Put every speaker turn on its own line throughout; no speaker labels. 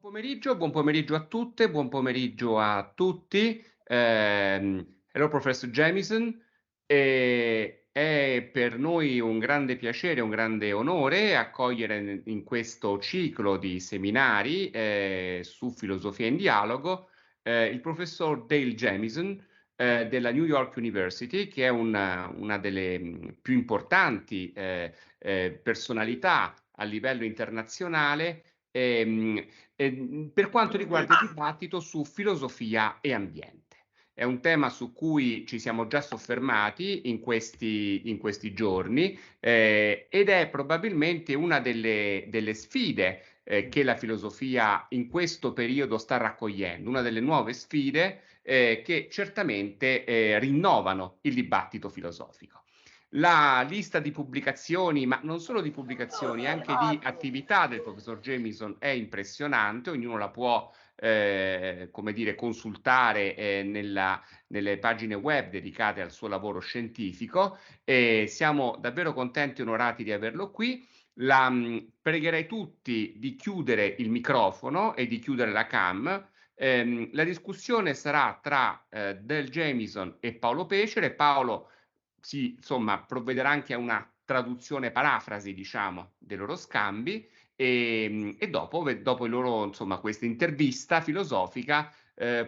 Buon pomeriggio a tutte, buon pomeriggio a tutti. Hello Professor Jamieson. È per noi un grande piacere, un grande onore accogliere in questo ciclo di seminari su filosofia in dialogo il professor Dale Jamieson della New York University, che è una delle più importanti personalità a livello internazionale. Per quanto riguarda il dibattito su filosofia e ambiente. È un tema su cui ci siamo già soffermati in questi giorni ed è probabilmente una delle sfide che la filosofia in questo periodo sta raccogliendo, una delle nuove sfide che certamente rinnovano il dibattito filosofico. La lista di pubblicazioni, ma non solo di pubblicazioni, anche di attività del professor Jamieson è impressionante, ognuno la può come dire, consultare nelle pagine web dedicate al suo lavoro scientifico e siamo davvero contenti e onorati di averlo qui. Pregherei tutti di chiudere il microfono e di chiudere la cam. La discussione sarà tra Del Jamieson e Paolo Pecere. Paolo insomma, provvederà anche a una traduzione parafrasi, diciamo, dei loro scambi e dopo il loro, insomma, questa intervista filosofica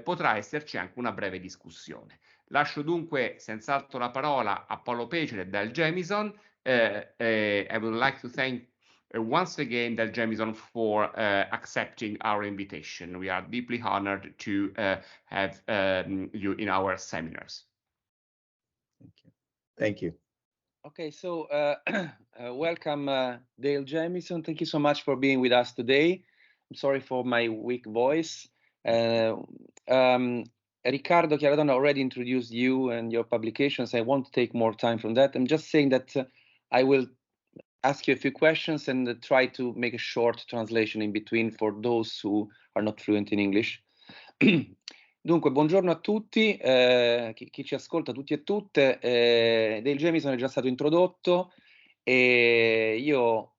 potrà esserci anche una breve discussione. Lascio dunque senz'altro la parola a Paolo Pecere dal Jamieson. I would like to thank once again Dal Jamieson for accepting our invitation. We are deeply honored to have you in our seminars.
Thank you. Thank you.
Okay, so welcome, Dale Jamieson. Thank you so much for being with us today. I'm sorry for my weak voice. Riccardo Chiaradonna already introduced you and your publications. I won't take more time from that. I'm just saying that I will ask you a few questions and try to make a short translation in between for those who are not fluent in English. Dunque, buongiorno a tutti, chi ci ascolta, tutti e tutte. Dale Jamieson è già stato introdotto e io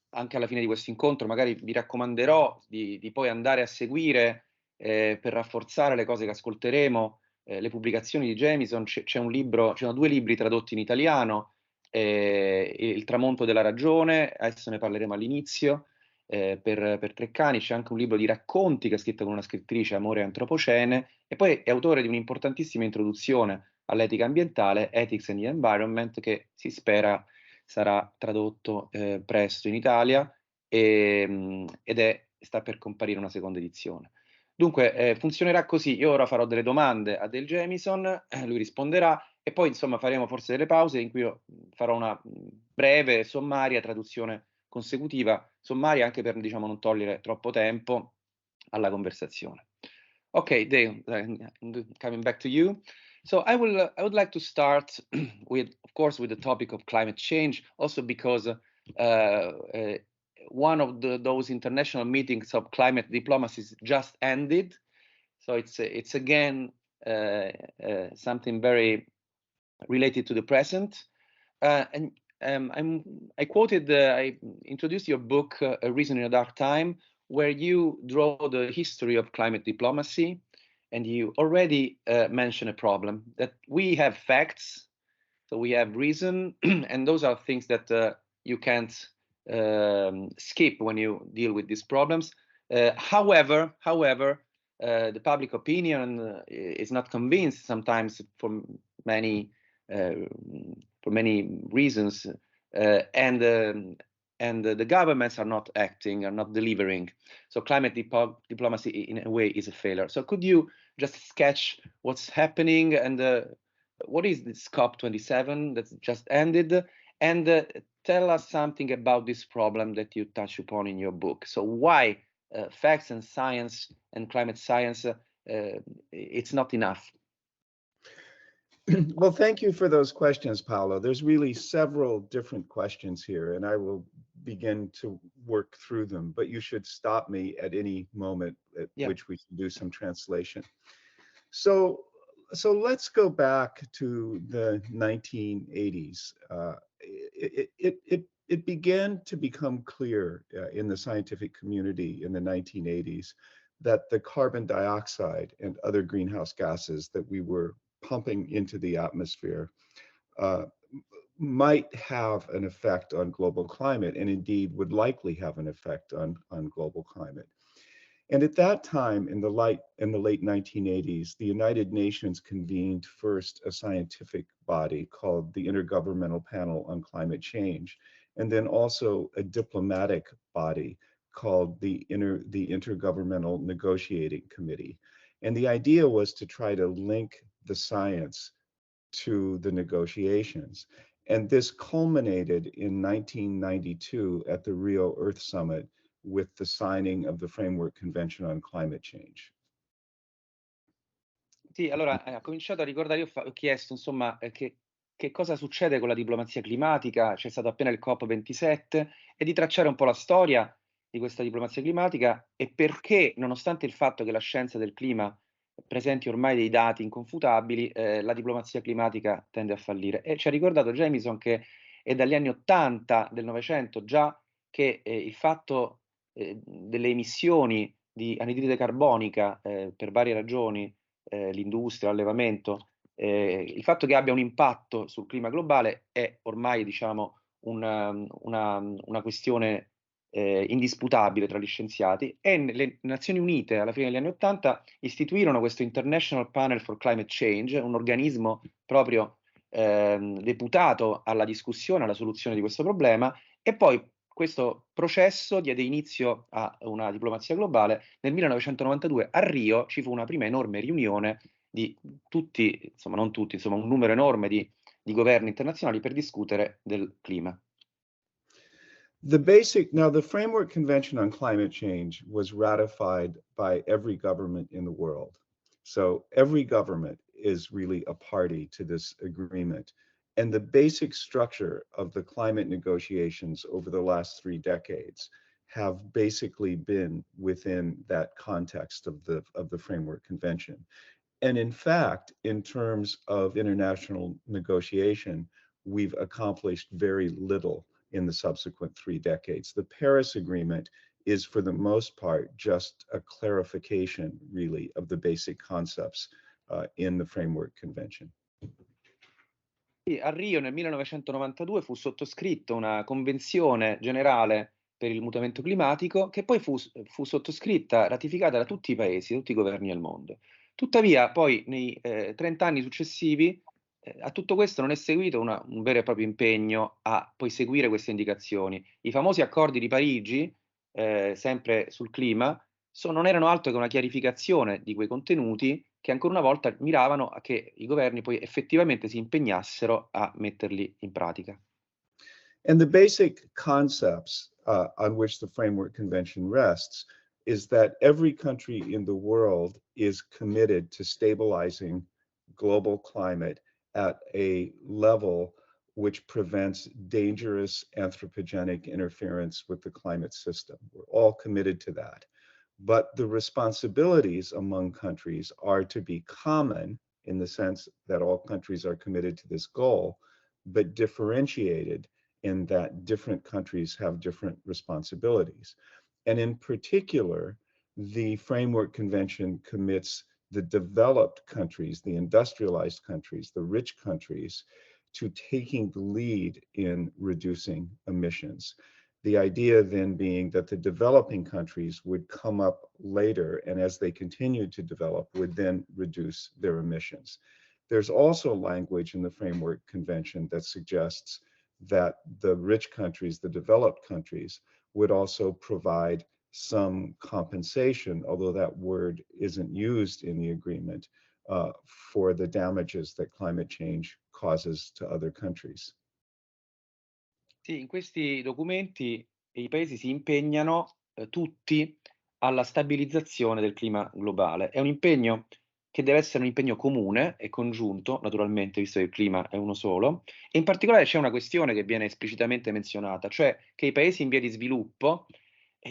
anche alla fine di questo incontro magari vi raccomanderò di poi andare a seguire per rafforzare le cose che ascolteremo, le pubblicazioni di Jamieson. C'è un libro, ci sono 2 libri tradotti in italiano, Il tramonto della ragione, adesso ne parleremo all'inizio, per Treccani. C'è anche un libro di racconti che è scritto con una scrittrice, Amore e Antropocene, e poi è autore di un'importantissima introduzione all'etica ambientale, Ethics and the Environment, che si spera sarà tradotto presto in Italia ed sta per comparire una seconda edizione. Dunque, funzionerà così: io ora farò delle domande a Dale Jamieson, lui risponderà e poi insomma faremo forse delle pause in cui io farò una breve, sommaria traduzione consecutiva, sommaria anche per, diciamo, non togliere troppo tempo alla conversazione. Ok, Dale, coming back to you. So I would like to start with, of course, with the topic of climate change, also because one of those international meetings of climate diplomacy just ended. So it's again something very related to the present. I introduced your book, A Reason in a Dark Time, where you draw the history of climate diplomacy, and you already mentioned a problem, that we have facts, so we have reason, and those are things that you can't skip when you deal with these problems. However, the public opinion is not convinced sometimes for many reasons, and the governments are not acting, are not delivering. So climate diplomacy in a way is a failure. So could you just sketch what's happening and what is this COP27 that's just ended, and tell us something about this problem that you touch upon in your book. So why facts and science and climate science, it's not enough?
Well, thank you for those questions, Paolo. There's really several different questions here, and I will begin to work through them, but you should stop me at any moment at which we can do some translation. So let's go back to the 1980s. it began to become clear in the scientific community in the 1980s that the carbon dioxide and other greenhouse gases that we were pumping into the atmosphere might have an effect on global climate, and indeed would likely have an effect on global climate. And at that time, in the late 1980s, the United Nations convened first a scientific body called the Intergovernmental Panel on Climate Change, and then also a diplomatic body called the Intergovernmental Negotiating Committee. And the idea was to try to link the science to the negotiations. And this culminated in 1992 at the Rio Earth Summit with the signing of the Framework Convention on Climate Change.
Sì, allora ha cominciato a ricordare, ho chiesto insomma che cosa succede con la diplomazia climatica, c'è stato appena il COP27, e di tracciare un po' la storia di questa diplomazia climatica e perché, nonostante il fatto che la scienza del clima presenti ormai dei dati inconfutabili, la diplomazia climatica tende a fallire. E ci ha ricordato Jamieson che è dagli anni 80 del Novecento già che il fatto delle emissioni di anidride carbonica per varie ragioni, l'industria, l'allevamento, il fatto che abbia un impatto sul clima globale è ormai, diciamo, una questione indisputabile tra gli scienziati, e le Nazioni Unite alla fine degli anni 80 istituirono questo International Panel for Climate Change, un organismo proprio deputato alla discussione, alla soluzione di questo problema, e poi questo processo diede inizio a una diplomazia globale. Nel 1992 a Rio ci fu una prima enorme riunione di tutti, insomma non tutti, insomma un numero enorme di governi internazionali per discutere del clima.
Now the Framework Convention on Climate Change was ratified by every government in the world. So every government is really a party to this agreement. And the basic structure of the climate negotiations over the last 3 decades have basically been within that context of the Framework Convention. And in fact, in terms of international negotiation, we've accomplished very little in the subsequent 3 decades. The Paris Agreement is, for the most part, just a clarification, really, of the basic concepts in the Framework Convention.
A Rio nel 1992 fu sottoscritta una convenzione generale per il mutamento climatico, che poi fu sottoscritta, ratificata da tutti i paesi, da tutti i governi del mondo. Tuttavia, poi nei 30 anni successivi, a tutto questo non è seguito un vero e proprio impegno a poi seguire queste indicazioni. I famosi accordi di Parigi, sempre sul clima, non erano altro che una chiarificazione di quei contenuti che ancora una volta miravano a che i governi poi effettivamente si impegnassero a metterli in pratica.
And the basic concepts on which the Framework Convention rests is that every country in the world is committed to stabilizing global climate at a level which prevents dangerous anthropogenic interference with the climate system. We're all committed to that. But the responsibilities among countries are to be common in the sense that all countries are committed to this goal, but differentiated in that different countries have different responsibilities. And in particular, the Framework Convention commits the developed countries, the industrialized countries, the rich countries, to taking the lead in reducing emissions. The idea then being that the developing countries would come up later, and as they continued to develop, would then reduce their emissions. There's also language in the Framework Convention that suggests that the rich countries, the developed countries, would also provide some compensation, although that word isn't used in the agreement, for the damages that climate change causes to other countries.
Sì, in questi documenti i paesi si impegnano tutti alla stabilizzazione del clima globale. È un impegno che deve essere un impegno comune e congiunto, naturalmente, visto che il clima è uno solo, e in particolare c'è una questione che viene esplicitamente menzionata, cioè che i paesi in via di sviluppo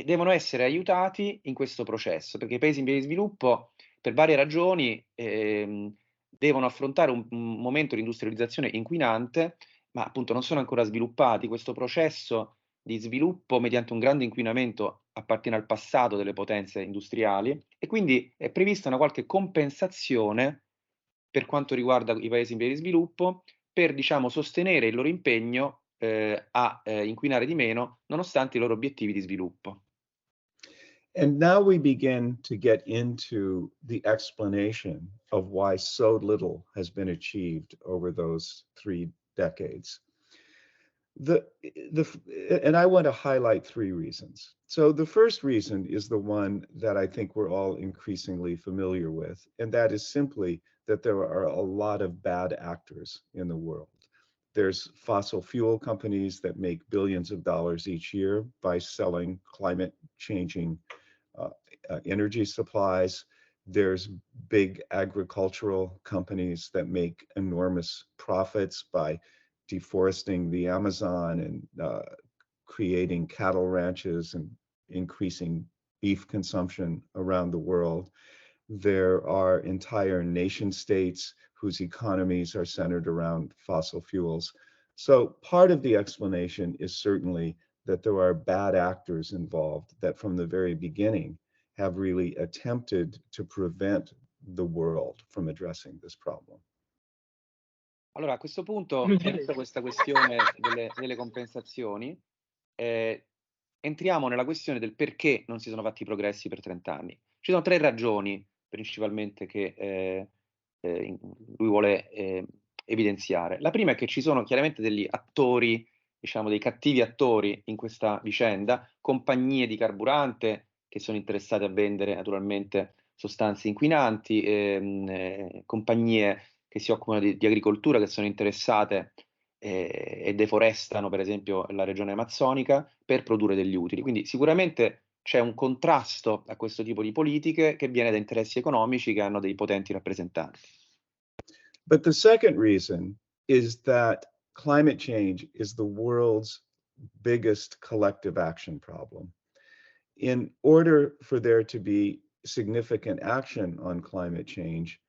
devono essere aiutati in questo processo, perché i paesi in via di sviluppo, per varie ragioni, devono affrontare un momento di industrializzazione inquinante, ma appunto non sono ancora sviluppati. Questo processo di sviluppo mediante un grande inquinamento appartiene al passato delle potenze industriali e quindi è prevista una qualche compensazione per quanto riguarda i paesi in via di sviluppo per, diciamo, sostenere il loro impegno a inquinare di meno nonostante i loro obiettivi di sviluppo.
And now we begin to get into the explanation of why so little has been achieved over those 3 decades. And I want to highlight 3 reasons. So the first reason is the one that I think we're all increasingly familiar with, and that is simply that there are a lot of bad actors in the world. There's fossil fuel companies that make billions of dollars each year by selling climate changing energy supplies. There's big agricultural companies that make enormous profits by deforesting the Amazon and creating cattle ranches and increasing beef consumption around the world. There are entire nation states whose economies are centered around fossil fuels. So part of the explanation is certainly that there are bad actors involved that from the very beginning have really attempted to prevent the world from addressing this problem.
Allora, a questo punto, vista questa questione delle compensazioni, entriamo nella questione del perché non si sono fatti progressi per 30 anni. Ci sono 3 ragioni principalmente che lui vuole evidenziare. La prima è che ci sono chiaramente degli attori, diciamo dei cattivi attori in questa vicenda, compagnie di carburante che sono interessate a vendere naturalmente sostanze inquinanti, compagnie che si occupano di agricoltura, che sono interessate e deforestano per esempio la regione amazzonica per produrre degli utili. Quindi sicuramente c'è un contrasto a questo tipo di politiche che viene da interessi economici che hanno dei potenti rappresentanti.
But the second reason is that climate change is the world's biggest collective action problem. In order for there to be significant action on climate change,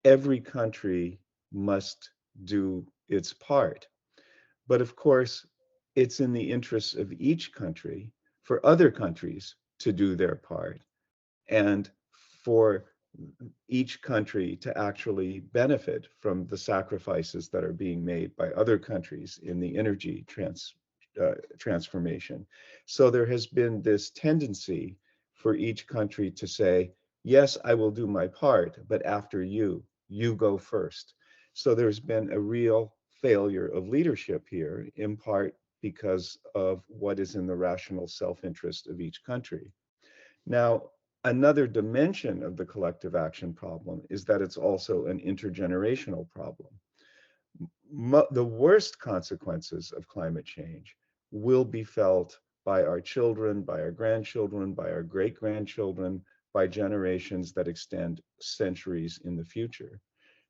every country must do its part. But of course, it's in the interests of each country for other countries to do their part and for each country to actually benefit from the sacrifices that are being made by other countries in the energy transformation. So there has been this tendency for each country to say, yes, I will do my part, but after you go first. So there's been a real failure of leadership here, in part because of what is in the rational self-interest of each country. Now, another dimension of the collective action problem is that it's also an intergenerational problem. The worst consequences of climate change will be felt by our children, by our grandchildren, by our great-grandchildren, by generations that extend centuries in the future.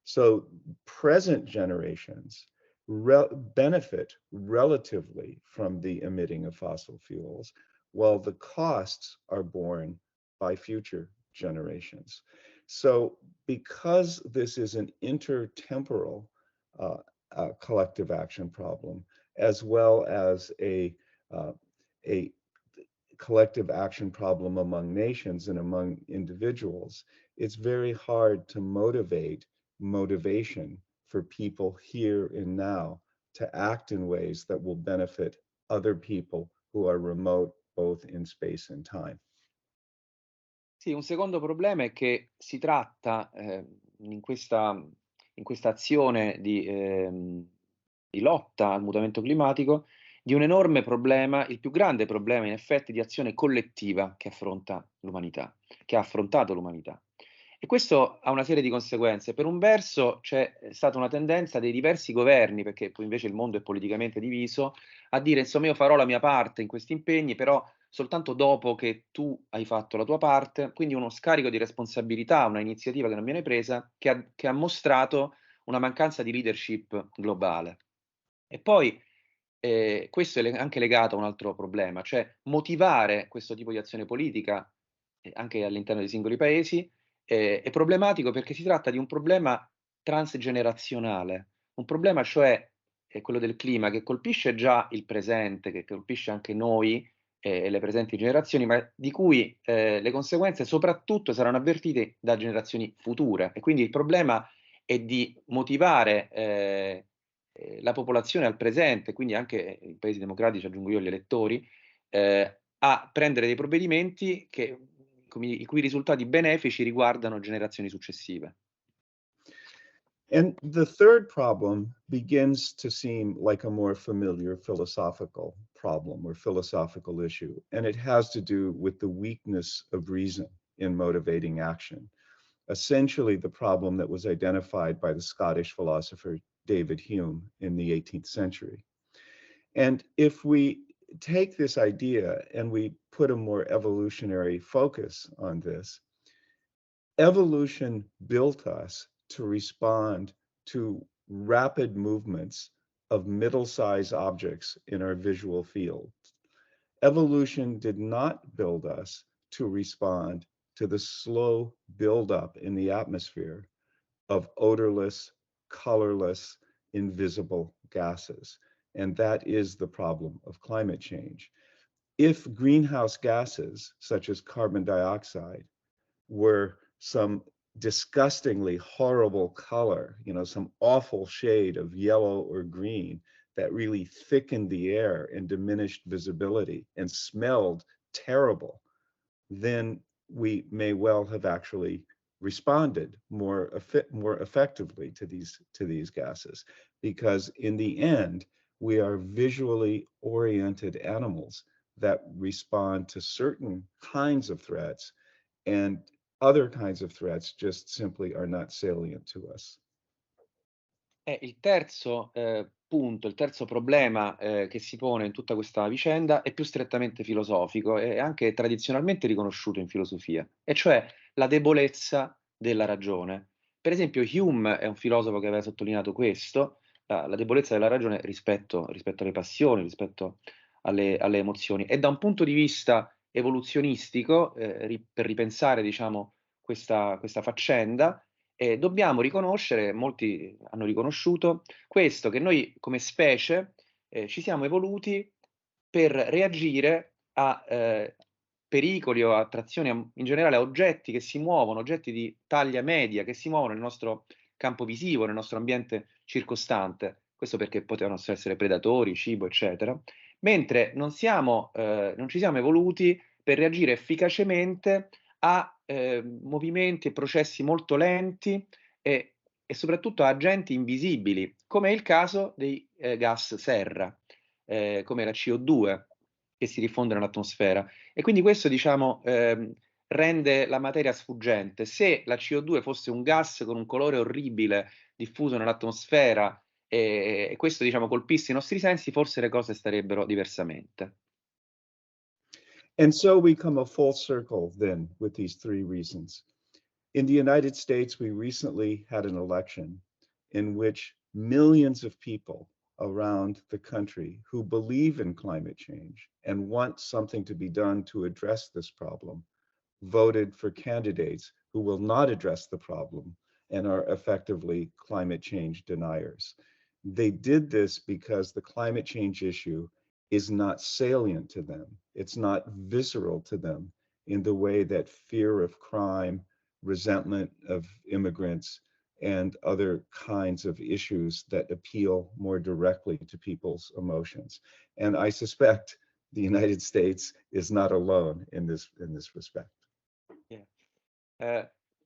So present generations benefit relatively from the emitting of fossil fuels, while the costs are borne by future generations. So because this is an intertemporal collective action problem, as well as a collective action problem among nations and among individuals, it's very hard to motivation for people here and now to act in ways that will benefit other people who are remote both in space and time.
Sì, un secondo problema è che si tratta in questa azione di lotta al mutamento climatico di un enorme problema, il più grande problema in effetti di azione collettiva che affronta l'umanità, che ha affrontato l'umanità. E questo ha una serie di conseguenze. Per un verso c'è stata una tendenza dei diversi governi, perché poi invece il mondo è politicamente diviso, a dire insomma io farò la mia parte in questi impegni, però soltanto dopo che tu hai fatto la tua parte, quindi uno scarico di responsabilità, una iniziativa che non viene presa, che ha mostrato una mancanza di leadership globale. E poi questo è anche legato a un altro problema, cioè motivare questo tipo di azione politica anche all'interno dei singoli paesi è problematico perché si tratta di un problema transgenerazionale, un problema cioè è quello del clima, che colpisce già il presente, che colpisce anche noi e le presenti generazioni, ma di cui le conseguenze soprattutto saranno avvertite da generazioni future. E quindi il problema è di motivare la popolazione al presente, quindi anche in paesi democratici, aggiungo io, gli elettori, a prendere dei provvedimenti i cui risultati benefici riguardano generazioni successive.
And the third problem begins to seem like a more familiar philosophical problem or philosophical issue, and it has to do with the weakness of reason in motivating action. Essentially, the problem that was identified by the Scottish philosopher David Hume in the 18th century. And if we take this idea and we put a more evolutionary focus on this, evolution built us to respond to rapid movements of middle-sized objects in our visual field. Evolution did not build us to respond to the slow buildup in the atmosphere of odorless, colorless, invisible gases. And that is the problem of climate change. If greenhouse gases, such as carbon dioxide, were some disgustingly horrible color, some awful shade of yellow or green that really thickened the air and diminished visibility and smelled terrible, then we may well have actually responded more effectively to these gases, because in the end, we are visually oriented animals that respond to certain kinds of threats, and other kinds of threats just simply are not salient to us.
Il terzo punto, il terzo problema che si pone in tutta questa vicenda è più strettamente filosofico e anche tradizionalmente riconosciuto in filosofia, e cioè la debolezza della ragione. Per esempio, Hume è un filosofo che aveva sottolineato questo, la debolezza della ragione rispetto alle passioni, rispetto alle emozioni. E da un punto di vista evoluzionistico, per ripensare, diciamo, questa faccenda, dobbiamo riconoscere, molti hanno riconosciuto questo, che noi come specie ci siamo evoluti per reagire a pericoli o attrazioni, in generale a oggetti che si muovono, oggetti di taglia media, che si muovono nel nostro campo visivo, nel nostro ambiente circostante. Questo perché potevano essere predatori, cibo, eccetera. Mentre non ci siamo evoluti per reagire efficacemente a movimenti e processi molto lenti e soprattutto a agenti invisibili, come è il caso dei gas serra, come la CO2 che si diffonde nell'atmosfera. E quindi questo, diciamo, rende la materia sfuggente. Se la CO2 fosse un gas con un colore orribile diffuso nell'atmosfera e questo, diciamo, colpisse i nostri sensi, forse le cose starebbero diversamente.
And so we come a full circle then with these three reasons. In the United States, we recently had an election in which millions of people around the country who believe in climate change and want something to be done to address this problem voted for candidates who will not address the problem and are effectively climate change deniers. They did this because the climate change issue is not salient to them. It's not visceral to them in the way that fear of crime, resentment of immigrants, and other kinds of issues that appeal more directly to people's emotions. And I suspect the United States is not alone in this respect.
Yeah.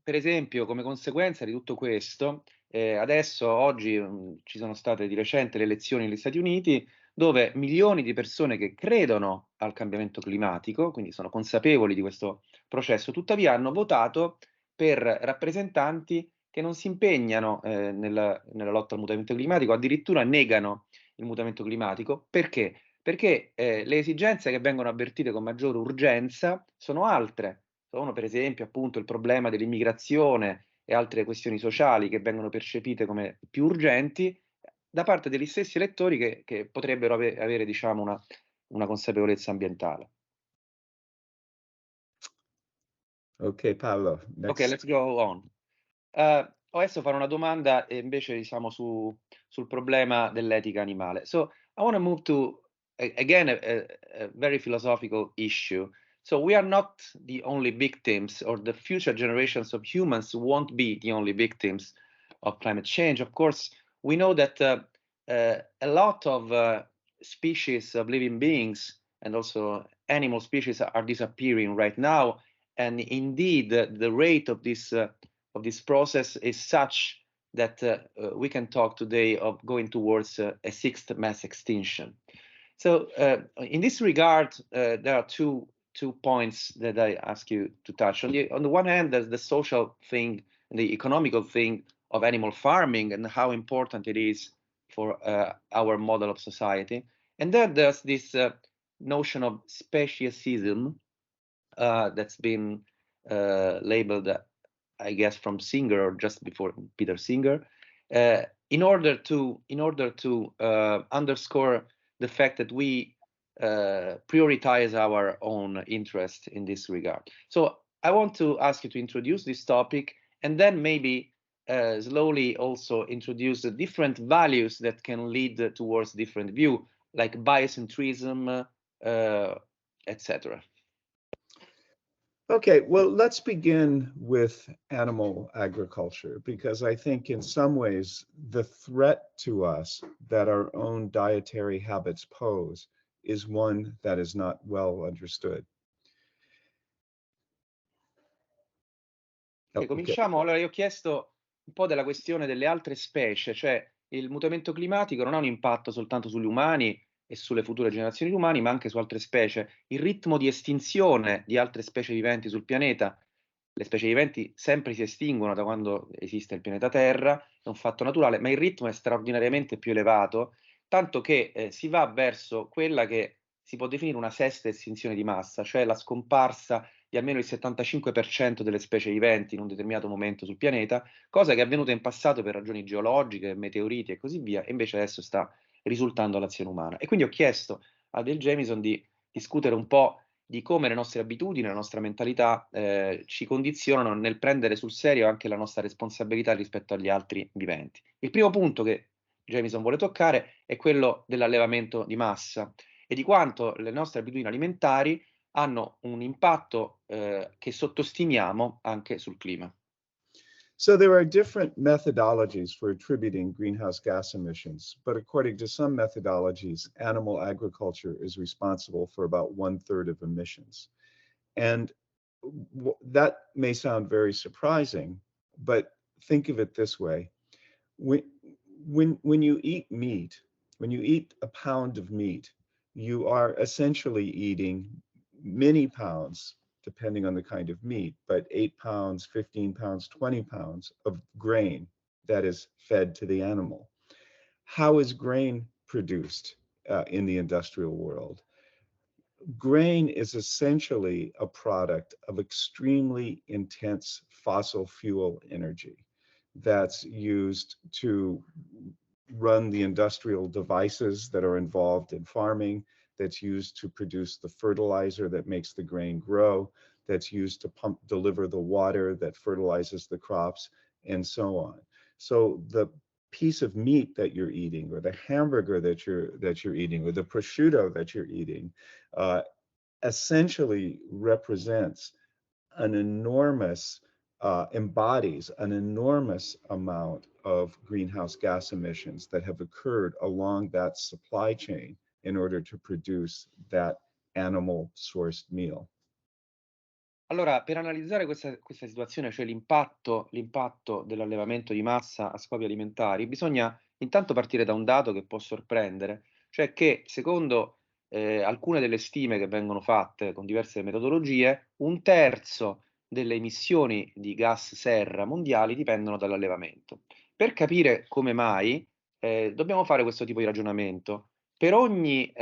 Per esempio, come conseguenza di tutto questo, adesso, oggi, ci sono state di recente le elezioni negli Stati Uniti, dove milioni di persone che credono al cambiamento climatico, quindi sono consapevoli di questo processo, tuttavia hanno votato per rappresentanti che non si impegnano nella lotta al mutamento climatico, addirittura negano il mutamento climatico. Perché? Perché le esigenze che vengono avvertite con maggiore urgenza sono altre. Sono per esempio appunto il problema dell'immigrazione e altre questioni sociali che vengono percepite come più urgenti da parte degli stessi elettori che potrebbero avere, diciamo, una consapevolezza ambientale.
Okay, Paolo, next.
Okay, let's go on. adesso fare una domanda invece diciamo sul problema dell'etica animale. So I want to move to again a very philosophical issue. So we are not the only victims, or the future generations of humans won't be the only victims of climate change. Of course, we know that a lot of species of living beings and also animal species are disappearing right now, and indeed the rate of this process is such that we can talk today of going towards a sixth mass extinction. So in this regard, there are two points that I ask you to touch. On the one hand, there's the social thing and the economical thing of animal farming and how important it is for our model of society. And then there's this notion of speciesism that's been labeled, I guess, from Singer or just before Peter Singer, in order to underscore the fact that we prioritize our own interest in this regard. So I want to ask you to introduce this topic, and then maybe slowly also introduce the different values that can lead towards different view, like biocentrism, etc.
Okay, well, let's begin with animal agriculture, because I think in some ways the threat to us that our own dietary habits pose is one that is not well understood.
Okay, cominciamo. Allora, io ho chiesto un po' della questione delle altre specie, cioè il mutamento climatico non ha un impatto soltanto sugli umani e sulle future generazioni di umani, ma anche su altre specie. Il ritmo di estinzione di altre specie viventi sul pianeta, le specie viventi sempre si estinguono da quando esiste il pianeta Terra, è un fatto naturale, ma il ritmo è straordinariamente più elevato, tanto che si va verso quella che si può definire una sesta estinzione di massa, cioè la scomparsa di almeno il 75% delle specie viventi in un determinato momento sul pianeta, cosa che è avvenuta in passato per ragioni geologiche, meteoriti e così via, e invece adesso sta risultando all'azione umana. E quindi ho chiesto a del Jamieson di discutere un po' di come le nostre abitudini, la nostra mentalità ci condizionano nel prendere sul serio anche la nostra responsabilità rispetto agli altri viventi. Il primo punto che Jamieson vuole toccare è quello dell'allevamento di massa e di quanto le nostre abitudini alimentari hanno un impatto che sottostimiamo anche sul clima.
So there are different methodologies for attributing greenhouse gas emissions, but according to some methodologies, animal agriculture is responsible for about 1/3 of emissions. And that may sound very surprising, but think of it this way. When you eat meat, when you eat a pound of meat, you are essentially eating many pounds, depending on the kind of meat, but 8 pounds, 15 pounds, 20 pounds of grain that is fed to the animal. How is grain produced in the industrial world? Grain is essentially a product of extremely intense fossil fuel energy that's used to run the industrial devices that are involved in farming, that's used to produce the fertilizer that makes the grain grow, that's used to deliver the water that fertilizes the crops, and so on. So the piece of meat that you're eating, or the hamburger that you're eating, or the prosciutto that you're eating, essentially represents an enormous, embodies an enormous amount of greenhouse gas emissions that have occurred along that supply chain in order to produce that animal-sourced meal.
Allora, per analizzare questa situazione, cioè l'impatto dell'allevamento di massa a scopi alimentari, bisogna intanto partire da un dato che può sorprendere, cioè che secondo alcune delle stime che vengono fatte con diverse metodologie, 1/3 delle emissioni di gas serra mondiali dipendono dall'allevamento. Per capire come mai, dobbiamo fare questo tipo di ragionamento. Per ogni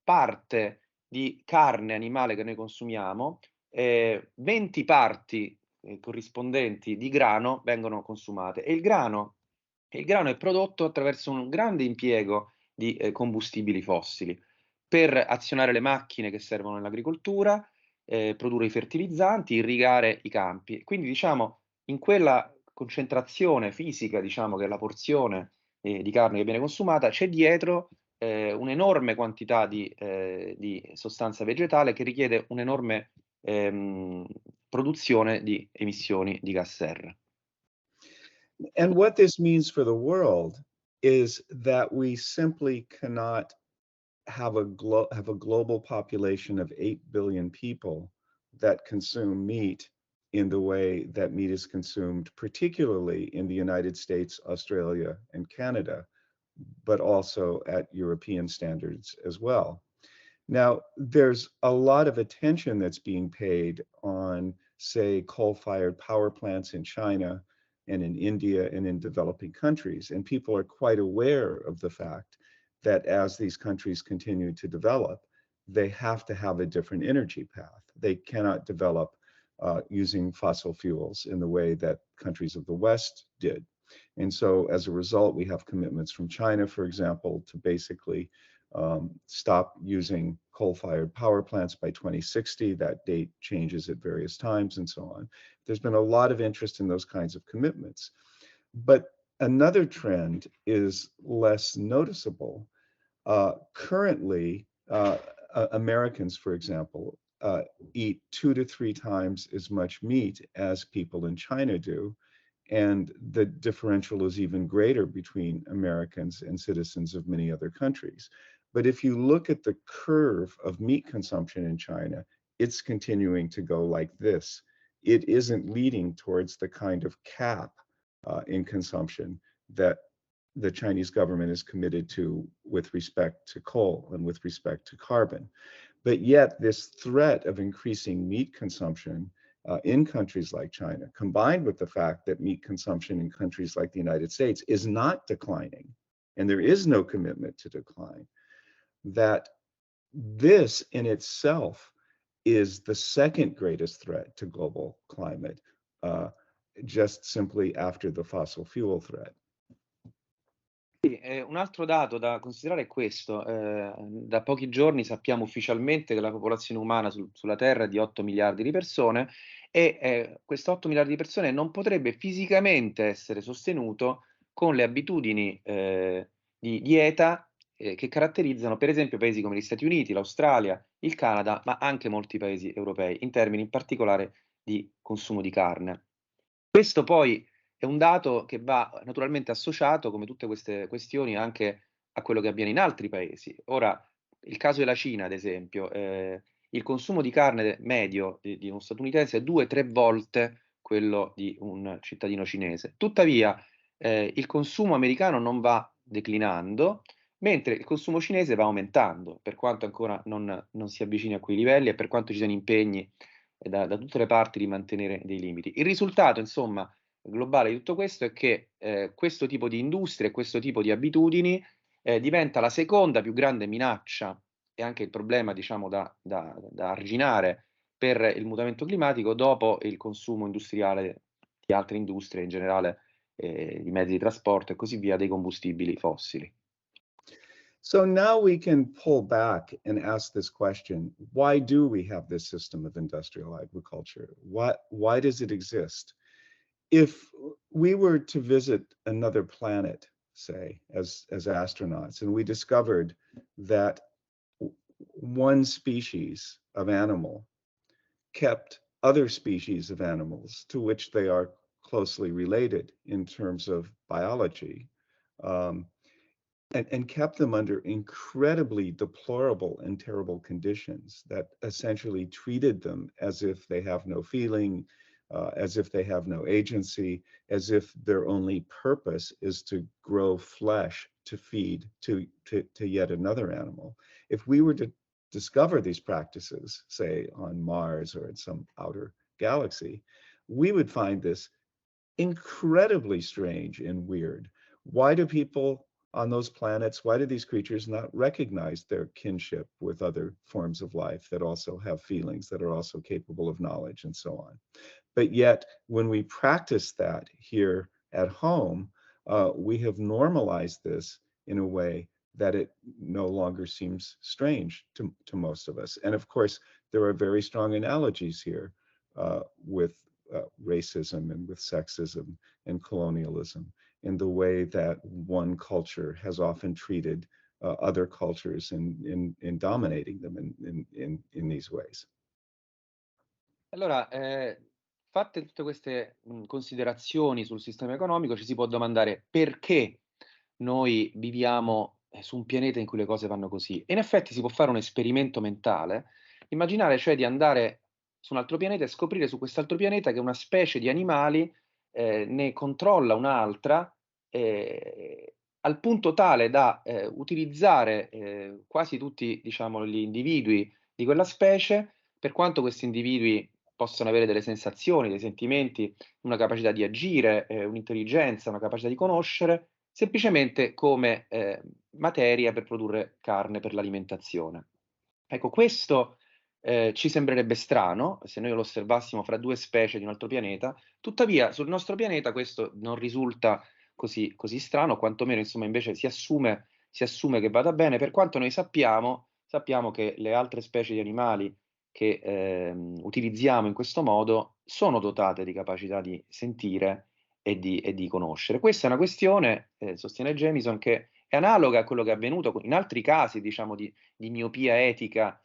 parte di carne animale che noi consumiamo, 20 parti corrispondenti di grano vengono consumate e il grano è prodotto attraverso un grande impiego di combustibili fossili per azionare le macchine che servono nell'agricoltura, produrre i fertilizzanti, irrigare i campi. Quindi diciamo in quella concentrazione fisica, diciamo, che è la porzione di carne che viene consumata, c'è dietro un'enorme quantità di sostanza vegetale che richiede un'enorme produzione di emissioni di gas serra.
And what this means for the world is that we simply cannot have a global population of 8 billion people that consume meat in the way that meat is consumed, particularly in the United States, Australia, and Canada, but also at European standards as well. Now, there's a lot of attention that's being paid on, say, coal-fired power plants in China and in India and in developing countries. And people are quite aware of the fact that as these countries continue to develop, they have to have a different energy path. They cannot develop using fossil fuels in the way that countries of the West did. And so as a result, we have commitments from China, for example, to basically stop using coal-fired power plants by 2060. That date changes at various times and so on. There's been a lot of interest in those kinds of commitments. But another trend is less noticeable. Currently, Americans, for example, eat 2 to 3 times as much meat as people in China do. And the differential is even greater between Americans and citizens of many other countries. But if you look at the curve of meat consumption in China, it's continuing to go like this. It isn't leading towards the kind of cap in consumption that the Chinese government is committed to with respect to coal and with respect to carbon. But yet this threat of increasing meat consumption in countries like China, combined with the fact that meat consumption in countries like the United States is not declining, and there is no commitment to decline, that this in itself is the second greatest threat to global climate, just simply after the fossil fuel threat.
Un altro dato da considerare è questo. Da pochi giorni sappiamo ufficialmente che la popolazione umana sulla Terra è di 8 miliardi di persone e questo 8 miliardi di persone non potrebbe fisicamente essere sostenuto con le abitudini di dieta che caratterizzano per esempio paesi come gli Stati Uniti, l'Australia, il Canada, ma anche molti paesi europei, in termini in particolare di consumo di carne. Questo poi è un dato che va naturalmente associato, come tutte queste questioni, anche a quello che avviene in altri paesi. Ora, il caso della Cina, ad esempio, il consumo di carne medio di uno statunitense è 2-3 volte quello di un cittadino cinese. Tuttavia, il consumo americano non va declinando, mentre il consumo cinese va aumentando, per quanto ancora non si avvicini a quei livelli e per quanto ci siano impegni da tutte le parti di mantenere dei limiti. Il risultato, insomma, globale di tutto questo è che questo tipo di industrie, questo tipo di abitudini diventa la seconda più grande minaccia e anche il problema, diciamo, da arginare per il mutamento climatico dopo il consumo industriale di altre industrie, in generale di mezzi di trasporto e così via, dei combustibili fossili.
So now we can pull back and ask this question: why do we have this system of industrial agriculture? Why does it exist? If we were to visit another planet, say, as astronauts, and we discovered that one species of animal kept other species of animals to which they are closely related in terms of biology, and kept them under incredibly deplorable and terrible conditions that essentially treated them as if they have no feeling, as if they have no agency, as if their only purpose is to grow flesh to feed to yet another animal. If we were to discover these practices, say on Mars or in some outer galaxy, we would find this incredibly strange and weird. Why do people on those planets, why do these creatures not recognize their kinship with other forms of life that also have feelings, that are also capable of knowledge and so on? But yet, when we practice that here at home, we have normalized this in a way that it no longer seems strange to most of us. And of course, there are very strong analogies here with racism and with sexism and colonialism, in the way that one culture has often treated other cultures in dominating them in these ways.
Allora, fatte tutte queste considerazioni sul sistema economico, ci si può domandare perché noi viviamo su un pianeta in cui le cose vanno così. E in effetti si può fare un esperimento mentale, immaginare cioè di andare su un altro pianeta e scoprire su quest'altro pianeta che una specie di animali ne controlla un'altra al punto tale da utilizzare quasi tutti, diciamo, gli individui di quella specie, per quanto questi individui possono avere delle sensazioni, dei sentimenti, una capacità di agire, un'intelligenza, una capacità di conoscere, semplicemente come materia per produrre carne per l'alimentazione. Ecco, questo ci sembrerebbe strano se noi lo osservassimo fra due specie di un altro pianeta, tuttavia sul nostro pianeta questo non risulta così strano, quantomeno insomma invece si assume che vada bene, per quanto noi sappiamo che le altre specie di animali che utilizziamo in questo modo sono dotate di capacità di sentire e di conoscere. Questa è una questione, sostiene Jamieson, che è analoga a quello che è avvenuto in altri casi, diciamo, di miopia etica,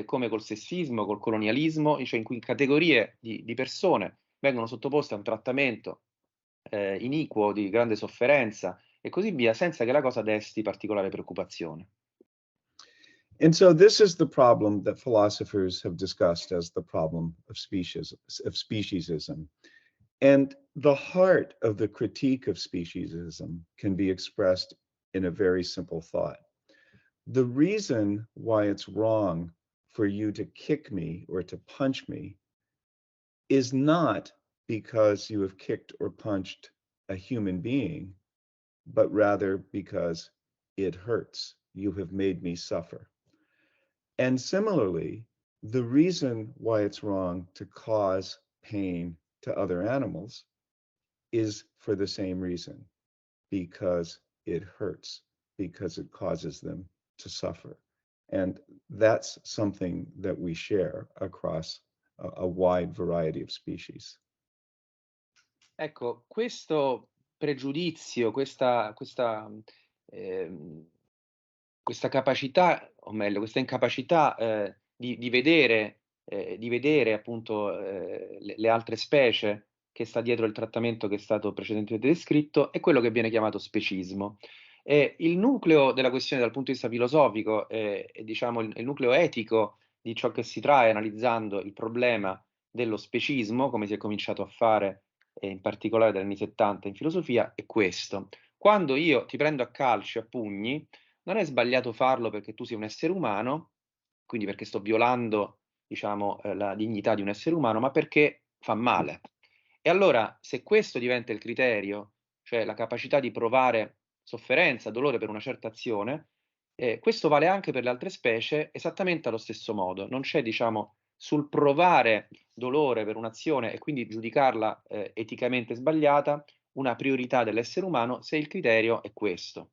come col sessismo, col colonialismo, cioè in cui categorie di persone vengono sottoposte a un trattamento iniquo, di grande sofferenza e così via, senza che la cosa desti particolare preoccupazione.
And so this is the problem that philosophers have discussed as the problem of speciesism. And the heart of the critique of speciesism can be expressed in a very simple thought. The reason why it's wrong for you to kick me or to punch me is not because you have kicked or punched a human being, but rather because it hurts. You have made me suffer. And similarly, the reason why it's wrong to cause pain to other animals is for the same reason, because it hurts, because it causes them to suffer. And that's something that we share across a wide variety of species.
Ecco, questo pregiudizio, questa capacità, o meglio, questa incapacità di vedere appunto le altre specie che sta dietro il trattamento che è stato precedentemente descritto, è quello che viene chiamato specismo. Il nucleo della questione dal punto di vista filosofico e diciamo il nucleo etico di ciò che si trae analizzando il problema dello specismo, come si è cominciato a fare in particolare dagli anni 70 in filosofia, è questo. Quando io ti prendo a calci, a pugni, non è sbagliato farlo perché tu sei un essere umano, quindi perché sto violando, diciamo, la dignità di un essere umano, ma perché fa male. E allora, se questo diventa il criterio, cioè la capacità di provare sofferenza, dolore per una certa azione, questo vale anche per le altre specie esattamente allo stesso modo. Non c'è, diciamo, sul provare dolore per un'azione e quindi giudicarla eticamente sbagliata, una priorità dell'essere umano se il criterio è questo.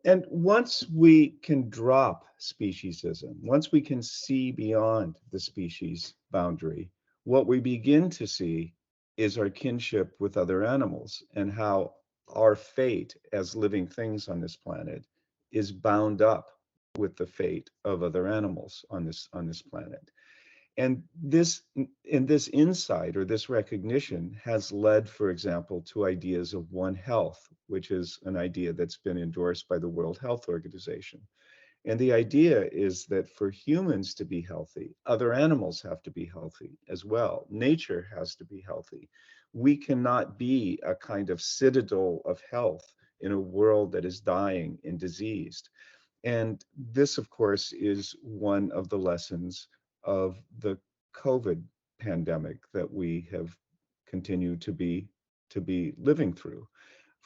And once we can drop speciesism, once we can see beyond the species boundary, what we begin to see is our kinship with other animals and how our fate as living things on this planet is bound up with the fate of other animals on this planet. And this insight or this recognition has led, for example, to ideas of One Health, which is an idea that's been endorsed by the World Health Organization. And the idea is that for humans to be healthy, other animals have to be healthy as well. Nature has to be healthy. We cannot be a kind of citadel of health in a world that is dying and diseased. And this, of course, is one of the lessons of the COVID pandemic that we have continued to be living through.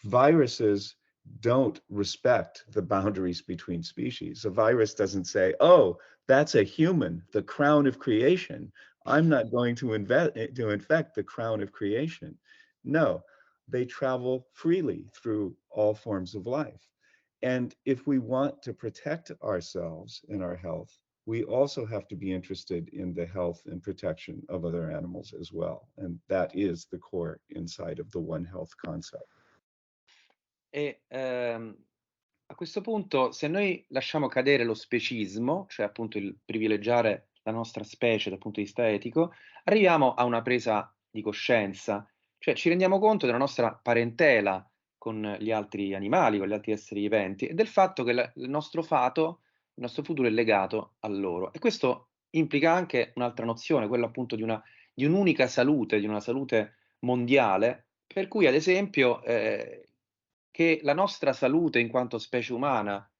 Viruses don't respect the boundaries between species. A virus doesn't say, oh, that's a human, the crown of creation. I'm not going to infect the crown of creation. No, they travel freely through all forms of life. And if we want to protect ourselves and our health, we also have to be interested in the health and protection of other animals as well. And that is the core inside of the One Health concept.
E a questo punto, se noi lasciamo cadere lo specismo, cioè appunto il privilegiare la nostra specie dal punto di vista etico, arriviamo a una presa di coscienza, cioè ci rendiamo conto della nostra parentela con gli altri animali, con gli altri esseri viventi, e del fatto che il nostro fato, il nostro futuro è legato a loro. E questo implica anche un'altra nozione, quella appunto di un'unica salute, di una salute mondiale, per cui ad esempio che la nostra salute in quanto specie umana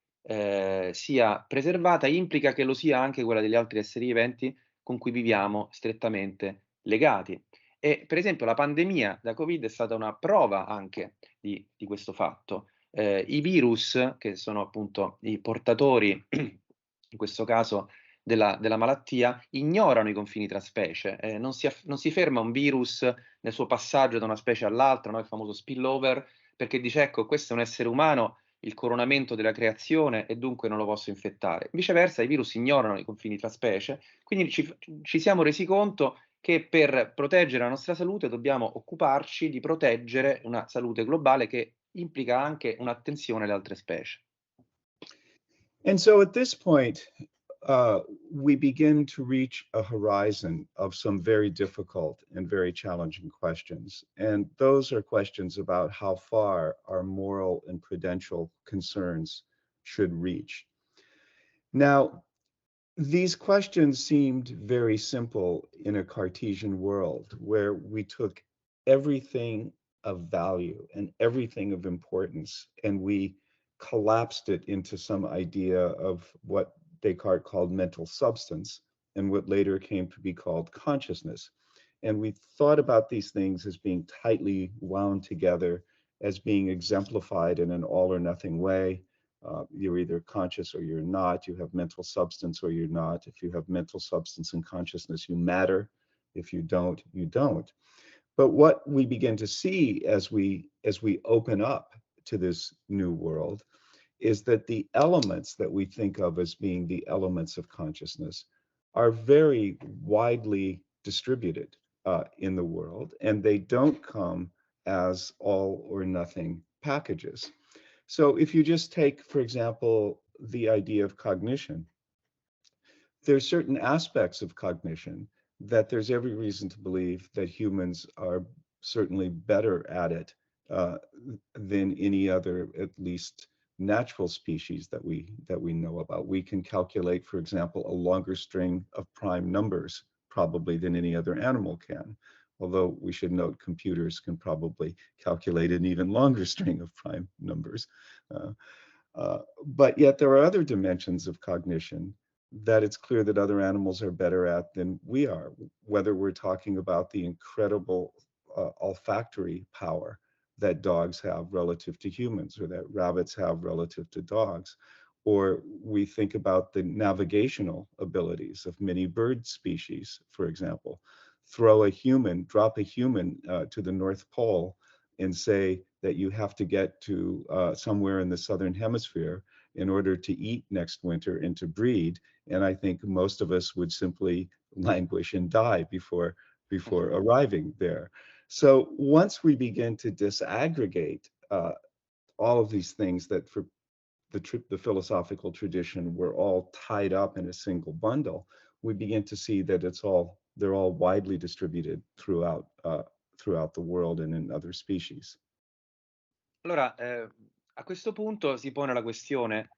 sia preservata implica che lo sia anche quella degli altri esseri viventi con cui viviamo strettamente legati. E per esempio la pandemia da Covid è stata una prova anche di questo fatto. I virus, che sono appunto i portatori, in questo caso della malattia, ignorano i confini tra specie. Non si ferma un virus nel suo passaggio da una specie all'altra, no? Il famoso spillover, perché dice ecco, questo è un essere umano, il coronamento della creazione e dunque non lo posso infettare. Viceversa, i virus ignorano i confini tra specie, quindi ci siamo resi conto che per proteggere la nostra salute dobbiamo occuparci di proteggere una salute globale che implica anche un'attenzione alle altre specie.
And so at this point, we begin to reach a horizon of some very difficult and very challenging questions. And those are questions about how far our moral and prudential concerns should reach. Now, these questions seemed very simple in a Cartesian world where we took everything of value and everything of importance and we collapsed it into some idea of what Descartes called mental substance and what later came to be called consciousness. And we thought about these things as being tightly wound together, as being exemplified in an all or nothing way. You're either conscious or you're not. You have mental substance or you're not. If you have mental substance and consciousness, you matter. If you don't, you don't. But what we begin to see as we open up to this new world is that the elements that we think of as being the elements of consciousness are very widely distributed in the world, and they don't come as all or nothing packages. So if you just take, for example, the idea of cognition, there's certain aspects of cognition that there's every reason to believe that humans are certainly better at it than any other, at least natural species that we know about. We can calculate, for example, a longer string of prime numbers probably than any other animal can. Although we should note computers can probably calculate an even longer string of prime numbers. But yet there are other dimensions of cognition that it's clear that other animals are better at than we are, whether we're talking about the incredible olfactory power that dogs have relative to humans, or that rabbits have relative to dogs, or we think about the navigational abilities of many bird species, for example. Drop a human to the North Pole and say that you have to get to somewhere in the Southern Hemisphere in order to eat next winter and to breed. And I think most of us would simply languish and die before arriving there. So once we begin to disaggregate all of these things that for the philosophical tradition were all tied up in a single bundle, we begin to see that they're all widely distributed throughout the world and in other species.
Allora, a questo punto si pone la questione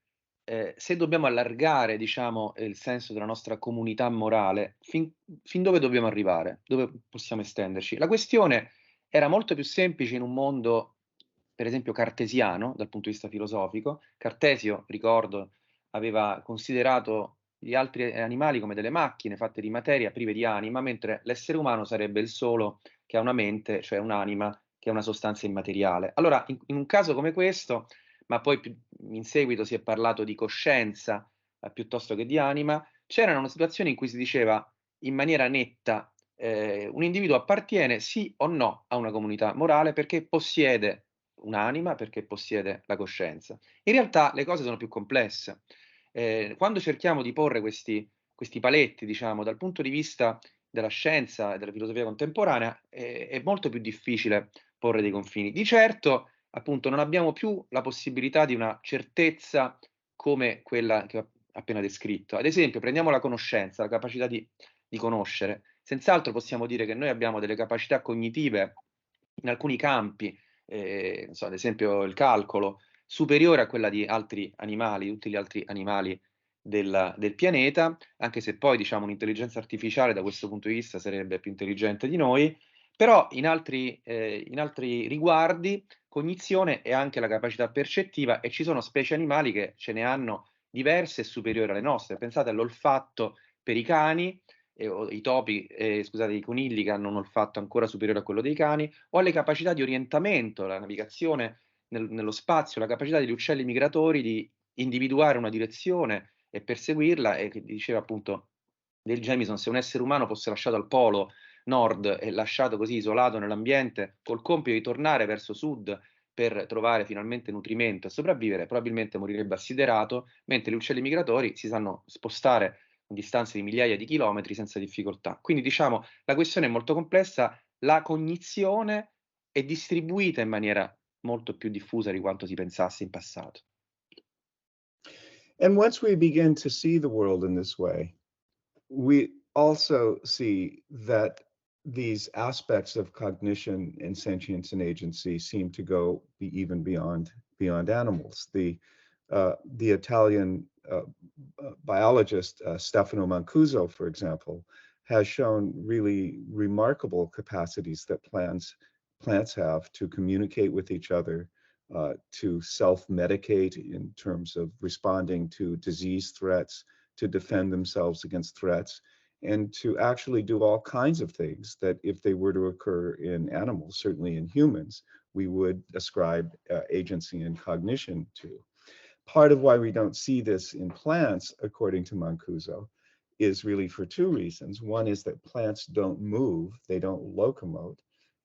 se dobbiamo allargare, diciamo, il senso della nostra comunità morale, fin dove dobbiamo arrivare, dove possiamo estenderci. La questione era molto più semplice in un mondo, per esempio, cartesiano, dal punto di vista filosofico. Cartesio, ricordo, aveva considerato gli altri animali come delle macchine fatte di materia, prive di anima, mentre l'essere umano sarebbe il solo che ha una mente, cioè un'anima, che è una sostanza immateriale. Allora, in un caso come questo, ma poi in seguito si è parlato di coscienza piuttosto che di anima, c'era una situazione in cui si diceva in maniera netta un individuo appartiene sì o no a una comunità morale perché possiede un'anima, perché possiede la coscienza. In realtà le cose sono più complesse. Quando cerchiamo di porre questi questi paletti, diciamo, dal punto di vista della scienza e della filosofia contemporanea, è molto più difficile porre dei confini. Di certo, appunto, non abbiamo più la possibilità di una certezza come quella che ho appena descritto. Ad esempio, prendiamo la conoscenza, la capacità di conoscere. Senz'altro possiamo dire che noi abbiamo delle capacità cognitive in alcuni campi, non so, ad esempio il calcolo, superiore a quella di altri animali, tutti gli altri animali del pianeta, anche se poi, diciamo, un'intelligenza artificiale da questo punto di vista sarebbe più intelligente di noi, però in altri riguardi cognizione è anche la capacità percettiva, e ci sono specie animali che ce ne hanno diverse e superiori alle nostre. Pensate all'olfatto per i cani, o i topi, scusate, i conigli che hanno un olfatto ancora superiore a quello dei cani, o alle capacità di orientamento, la navigazione nello spazio, la capacità degli uccelli migratori di individuare una direzione e perseguirla, e che diceva appunto del Jamieson: se un essere umano fosse lasciato al polo nord e lasciato così isolato nell'ambiente, col compito di tornare verso sud per trovare finalmente nutrimento e sopravvivere, probabilmente morirebbe assiderato, mentre gli uccelli migratori si sanno spostare in distanze di migliaia di chilometri senza difficoltà. Quindi, diciamo, la questione è molto complessa, la cognizione è distribuita in maniera molto più diffusa di quanto si pensasse in passato.
And once we begin to see the world in this way, we also see that these aspects of cognition and sentience and agency seem to go even beyond animals. The Italian biologist Stefano Mancuso, for example, has shown really remarkable capacities that plants have to communicate with each other, to self-medicate in terms of responding to disease threats, to defend themselves against threats, and to actually do all kinds of things that, if they were to occur in animals, certainly in humans, we would ascribe agency and cognition to. Part of why we don't see this in plants, according to Mancuso, is really for two reasons. One is that plants don't move, they don't locomote,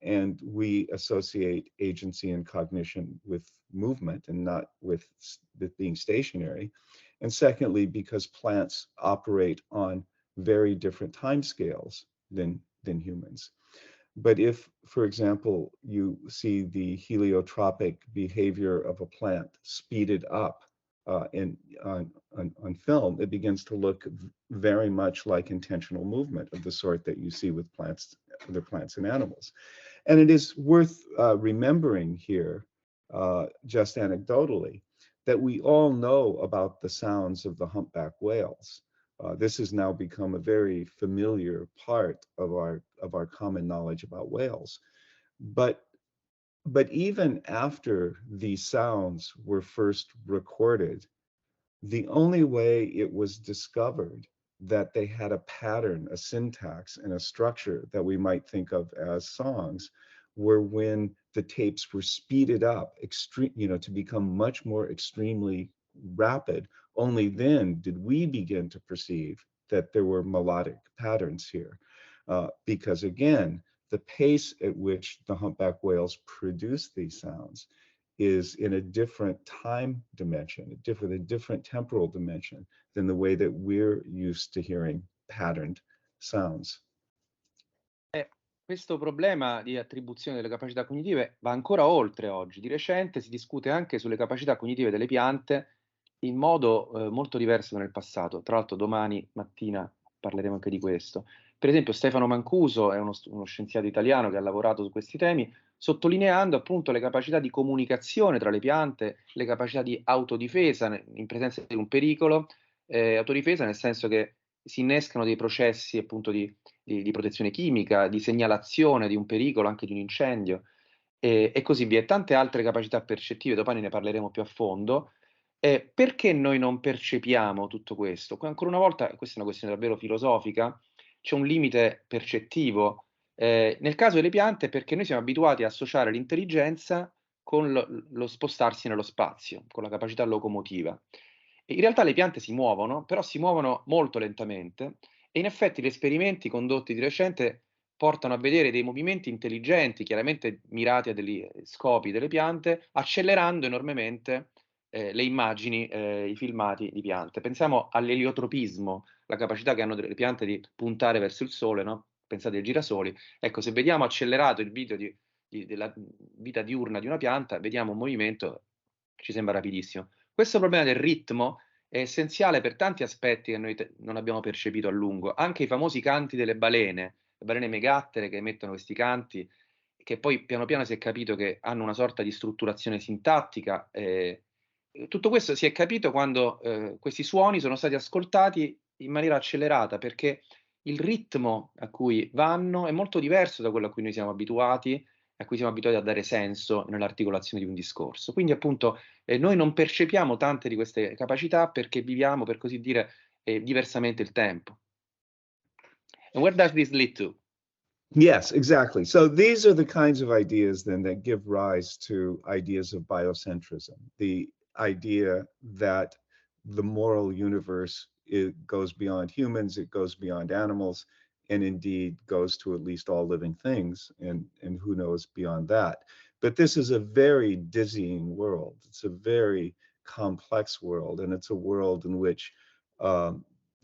and we associate agency and cognition with movement and not with being stationary. And secondly, because plants operate on very different timescales than humans. But if, for example, you see the heliotropic behavior of a plant speeded up on film, it begins to look very much like intentional movement of the sort that you see with plants, other plants and animals. And it is worth remembering here, just anecdotally, that we all know about the sounds of the humpback whales. This has now become a very familiar part of our common knowledge about whales. But even after these sounds were first recorded, the only way it was discovered that they had a pattern, a syntax, and a structure that we might think of as songs were when the tapes were speeded up to become much more extremely rapid. Only then did we begin to perceive that there were melodic patterns here. Because again, the pace at which the humpback whales produce these sounds is in a different time dimension, a different temporal dimension than the way that we're used to hearing patterned sounds.
Questo problema di attribuzione delle capacità cognitive va ancora oltre oggi. Di recente si discute anche sulle capacità cognitive delle piante in modo molto diverso nel passato. Tra l'altro domani mattina parleremo anche di questo. Per esempio Stefano Mancuso è uno scienziato italiano che ha lavorato su questi temi, sottolineando appunto le capacità di comunicazione tra le piante, le capacità di autodifesa in presenza di un pericolo, autodifesa nel senso che si innescano dei processi appunto di protezione chimica, di segnalazione di un pericolo, anche di un incendio, e così via, e tante altre capacità percettive. Domani ne parleremo più a fondo. Perché noi non percepiamo tutto questo? Ancora una volta, questa è una questione davvero filosofica, c'è un limite percettivo. Nel caso delle piante, perché noi siamo abituati a associare l'intelligenza con lo spostarsi nello spazio, con la capacità locomotiva. E in realtà le piante si muovono, però si muovono molto lentamente, e in effetti gli esperimenti condotti di recente portano a vedere dei movimenti intelligenti, chiaramente mirati a degli scopi delle piante, accelerando enormemente le immagini, i filmati di piante. Pensiamo all'eliotropismo, la capacità che hanno delle piante di puntare verso il sole, no? Pensate ai girasoli. Ecco, se vediamo accelerato il video della vita diurna di una pianta, vediamo un movimento che ci sembra rapidissimo. Questo problema del ritmo è essenziale per tanti aspetti che noi non abbiamo percepito a lungo. Anche i famosi canti delle balene, le balene megattere che emettono questi canti, che poi piano piano si è capito che hanno una sorta di strutturazione sintattica. Tutto questo si è capito quando questi suoni sono stati ascoltati in maniera accelerata, perché il ritmo a cui vanno è molto diverso da quello a cui noi siamo abituati, a cui siamo abituati a dare senso nell'articolazione di un discorso. Quindi appunto noi non percepiamo tante di queste capacità perché viviamo, per così dire, diversamente il tempo. And where does this lead to?
Yes, exactly. So these are the kinds of ideas then that give rise to ideas of biocentrism. The idea that the moral universe, it goes beyond humans, it goes beyond animals, and indeed goes to at least all living things, and who knows beyond that. But this is a very dizzying world. It's a very complex world, and it's a world in which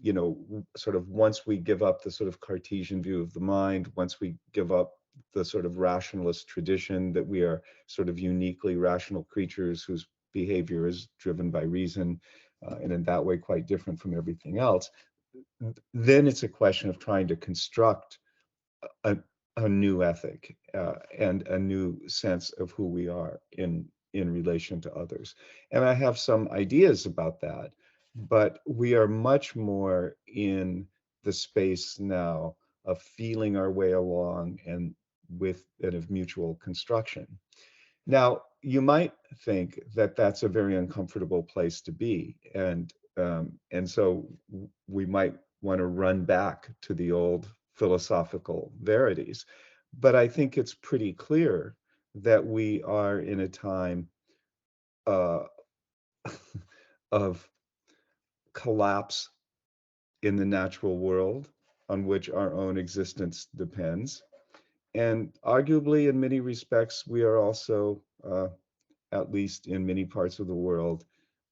you know, sort of once we give up the sort of Cartesian view of the mind, once we give up the sort of rationalist tradition that we are sort of uniquely rational creatures whose behavior is driven by reason, and in that way quite different from everything else, then it's a question of trying to construct a new ethic and a new sense of who we are in relation to others. And I have some ideas about that, but we are much more in the space now of feeling our way along and with and of mutual construction. Now, you might think that that's a very uncomfortable place to be, and so we might want to run back to the old philosophical verities. But I think it's pretty clear that we are in a time of collapse in the natural world on which our own existence depends. And arguably, in many respects, we are also, at least in many parts of the world,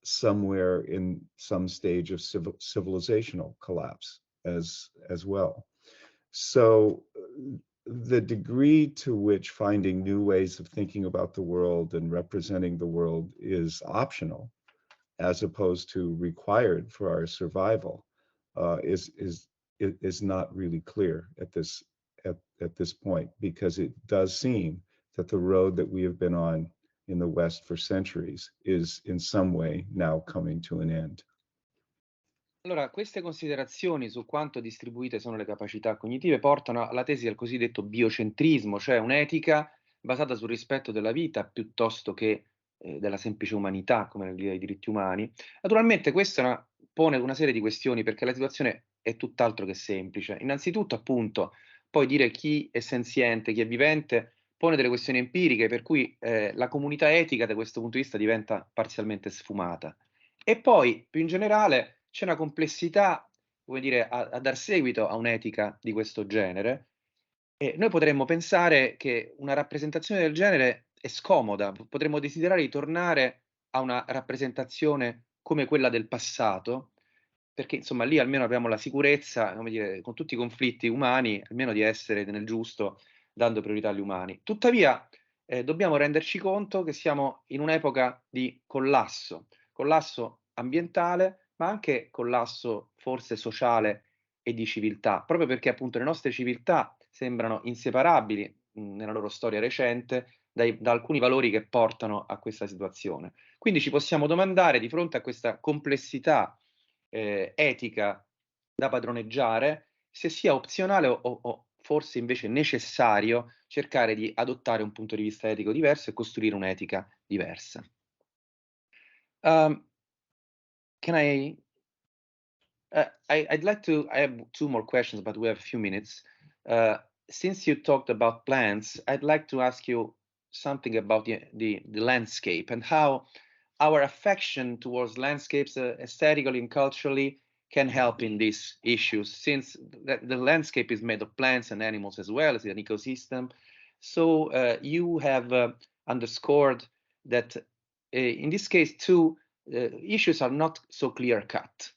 somewhere in some stage of civilizational collapse as well. So the degree to which finding new ways of thinking about the world and representing the world is optional, as opposed to required for our survival, is not really clear at this point, because it does seem that the road that we have been on in the West for centuries is in some way now coming to an end.
Allora, queste considerazioni su quanto distribuite sono le capacità cognitive portano alla tesi del cosiddetto biocentrismo, cioè un'etica basata sul rispetto della vita piuttosto che della semplice umanità, come nell'idea dei diritti umani. Naturalmente questo pone una serie di questioni, perché la situazione è tutt'altro che semplice. Innanzitutto, appunto, poi dire chi è senziente, chi è vivente, pone delle questioni empiriche, per cui la comunità etica da questo punto di vista diventa parzialmente sfumata. E poi, più in generale, c'è una complessità, come dire, a dar seguito a un'etica di questo genere, e noi potremmo pensare che una rappresentazione del genere è scomoda, potremmo desiderare di tornare a una rappresentazione come quella del passato, perché insomma lì almeno abbiamo la sicurezza, come dire, con tutti i conflitti umani, almeno di essere nel giusto, dando priorità agli umani. Tuttavia, dobbiamo renderci conto che siamo in un'epoca di collasso ambientale, ma anche collasso forse sociale e di civiltà, proprio perché appunto le nostre civiltà sembrano inseparabili nella loro storia recente da alcuni valori che portano a questa situazione. Quindi ci possiamo domandare, di fronte a questa complessità etica da padroneggiare, se sia opzionale o forse invece necessario cercare di adottare un punto di vista etico diverso e costruire un'etica diversa. I'd like to, I have two more questions, but we have a few minutes. Since you talked about plants, I'd like to ask you something about the landscape and how our affection towards landscapes aesthetically and culturally can help in these issues, since the landscape is made of plants and animals as well as an ecosystem. So you have underscored that in this case too, issues are not so clear-cut.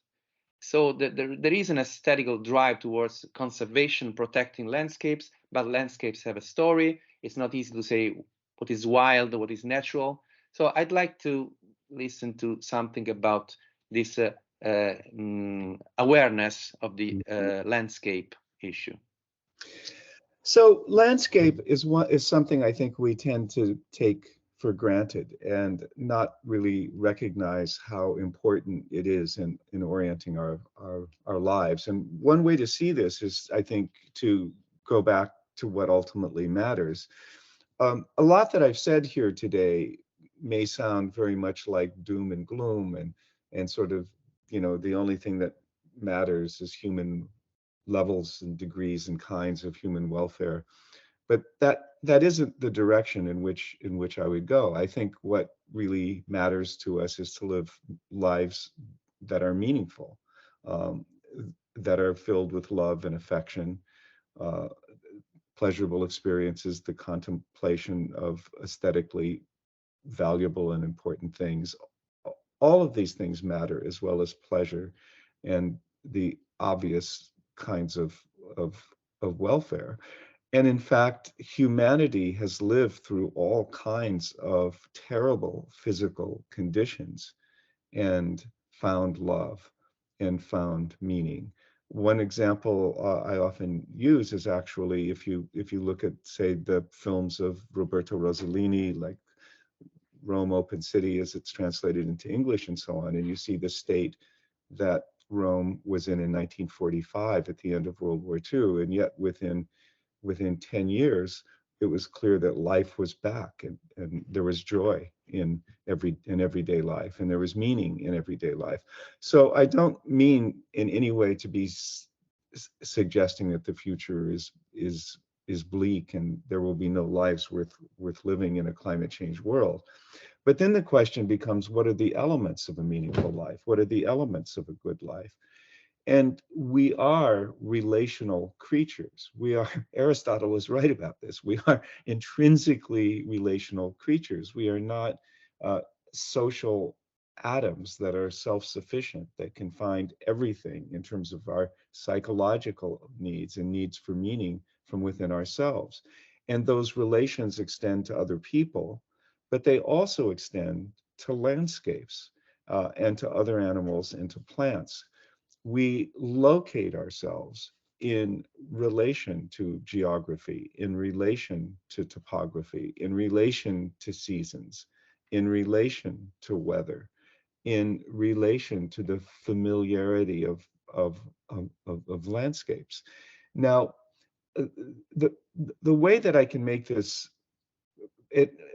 So there is an aesthetical drive towards conservation, protecting landscapes, but landscapes have a story. It's not easy to say what is wild, what is natural. So I'd like to listen to something about this awareness of the landscape issue.
So landscape is something I think we tend to take for granted and not really recognize how important it is in orienting our lives. And one way to see this is, I think, to go back to what ultimately matters. A lot that I've said here today may sound very much like doom and gloom and sort of, you know, the only thing that matters is human levels and degrees and kinds of human welfare. But that isn't the direction in which I would go. I think what really matters to us is to live lives that are meaningful, that are filled with love and affection, pleasurable experiences, the contemplation of aesthetically valuable and important things. All of these things matter, as well as pleasure and the obvious kinds of welfare. And in fact, humanity has lived through all kinds of terrible physical conditions and found love and found meaning. One example I often use is actually if you look at, say, the films of Roberto Rossellini, like Rome Open City as it's translated into English and so on, and you see the state that Rome was in 1945 at the end of World War II, and yet within 10 years, it was clear that life was back and there was joy in everyday life, and there was meaning in everyday life. So I don't mean in any way to be suggesting that the future is bleak and there will be no lives worth living in a climate change world. But then the question becomes, what are the elements of a meaningful life? What are the elements of a good life? And we are relational creatures. Aristotle was right about this. We are intrinsically relational creatures. We are not social atoms that are self-sufficient, that can find everything in terms of our psychological needs and needs for meaning from within ourselves. And those relations extend to other people, but they also extend to landscapes and to other animals and to plants. We locate ourselves in relation to geography, in relation to topography, in relation to seasons, in relation to weather, in relation to the familiarity of landscapes. Now, the way that I can make this,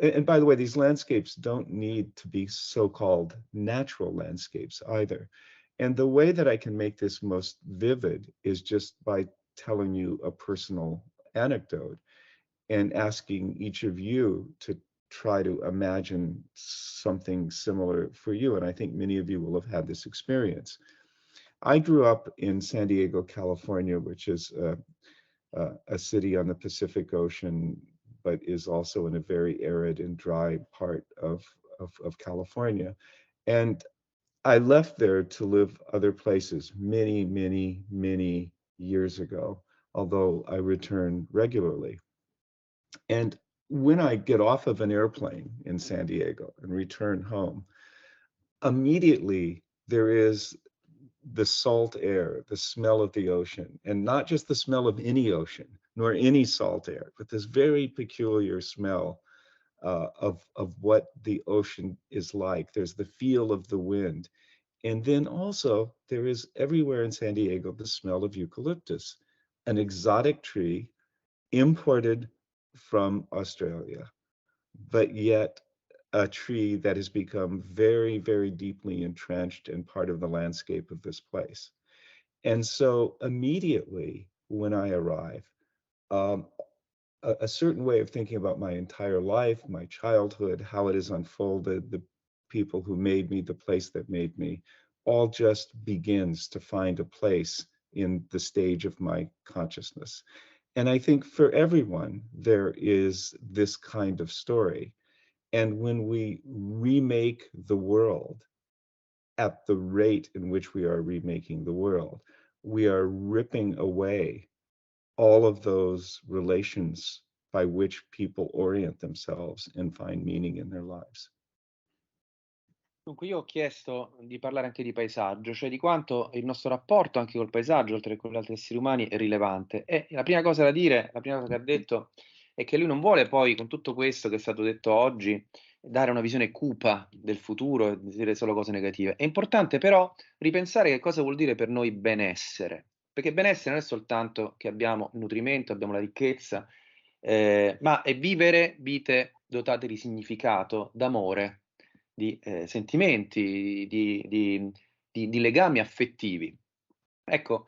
and by the way, these landscapes don't need to be so-called natural landscapes either. And the way that I can make this most vivid is just by telling you a personal anecdote and asking each of you to try to imagine something similar for you. And I think many of you will have had this experience. I grew up in San Diego, California, which is a city on the Pacific Ocean, but is also in a very arid and dry part of California. And I left there to live other places many, many, many years ago, although I return regularly. And when I get off of an airplane in San Diego and return home, immediately there is the salt air, the smell of the ocean, and not just the smell of any ocean, nor any salt air, but this very peculiar smell of what the ocean is like. There's the feel of the wind. And then also there is everywhere in San Diego the smell of eucalyptus, an exotic tree imported from Australia, but yet a tree that has become very, very deeply entrenched and part of the landscape of this place. And so immediately when I arrive, a certain way of thinking about my entire life, my childhood, how it has unfolded, the people who made me, the place that made me, all just begins to find a place in the stage of my consciousness. And I think for everyone, there is this kind of story. And when we remake the world at the rate in which we are remaking the world, we are ripping away all of those relations by which people orient themselves and find meaning in their lives.
Dunque, io ho chiesto di parlare anche di paesaggio, cioè di quanto il nostro rapporto anche col paesaggio, oltre che con gli altri esseri umani, è rilevante. E la prima cosa da dire, la prima cosa che ha detto, è che lui non vuole poi, con tutto questo che è stato detto oggi, dare una visione cupa del futuro e dire solo cose negative. È importante però ripensare che cosa vuol dire per noi benessere, perché benessere non è soltanto che abbiamo nutrimento, abbiamo la ricchezza, ma è vivere vite dotate di significato, d'amore, di sentimenti, di legami affettivi. Ecco,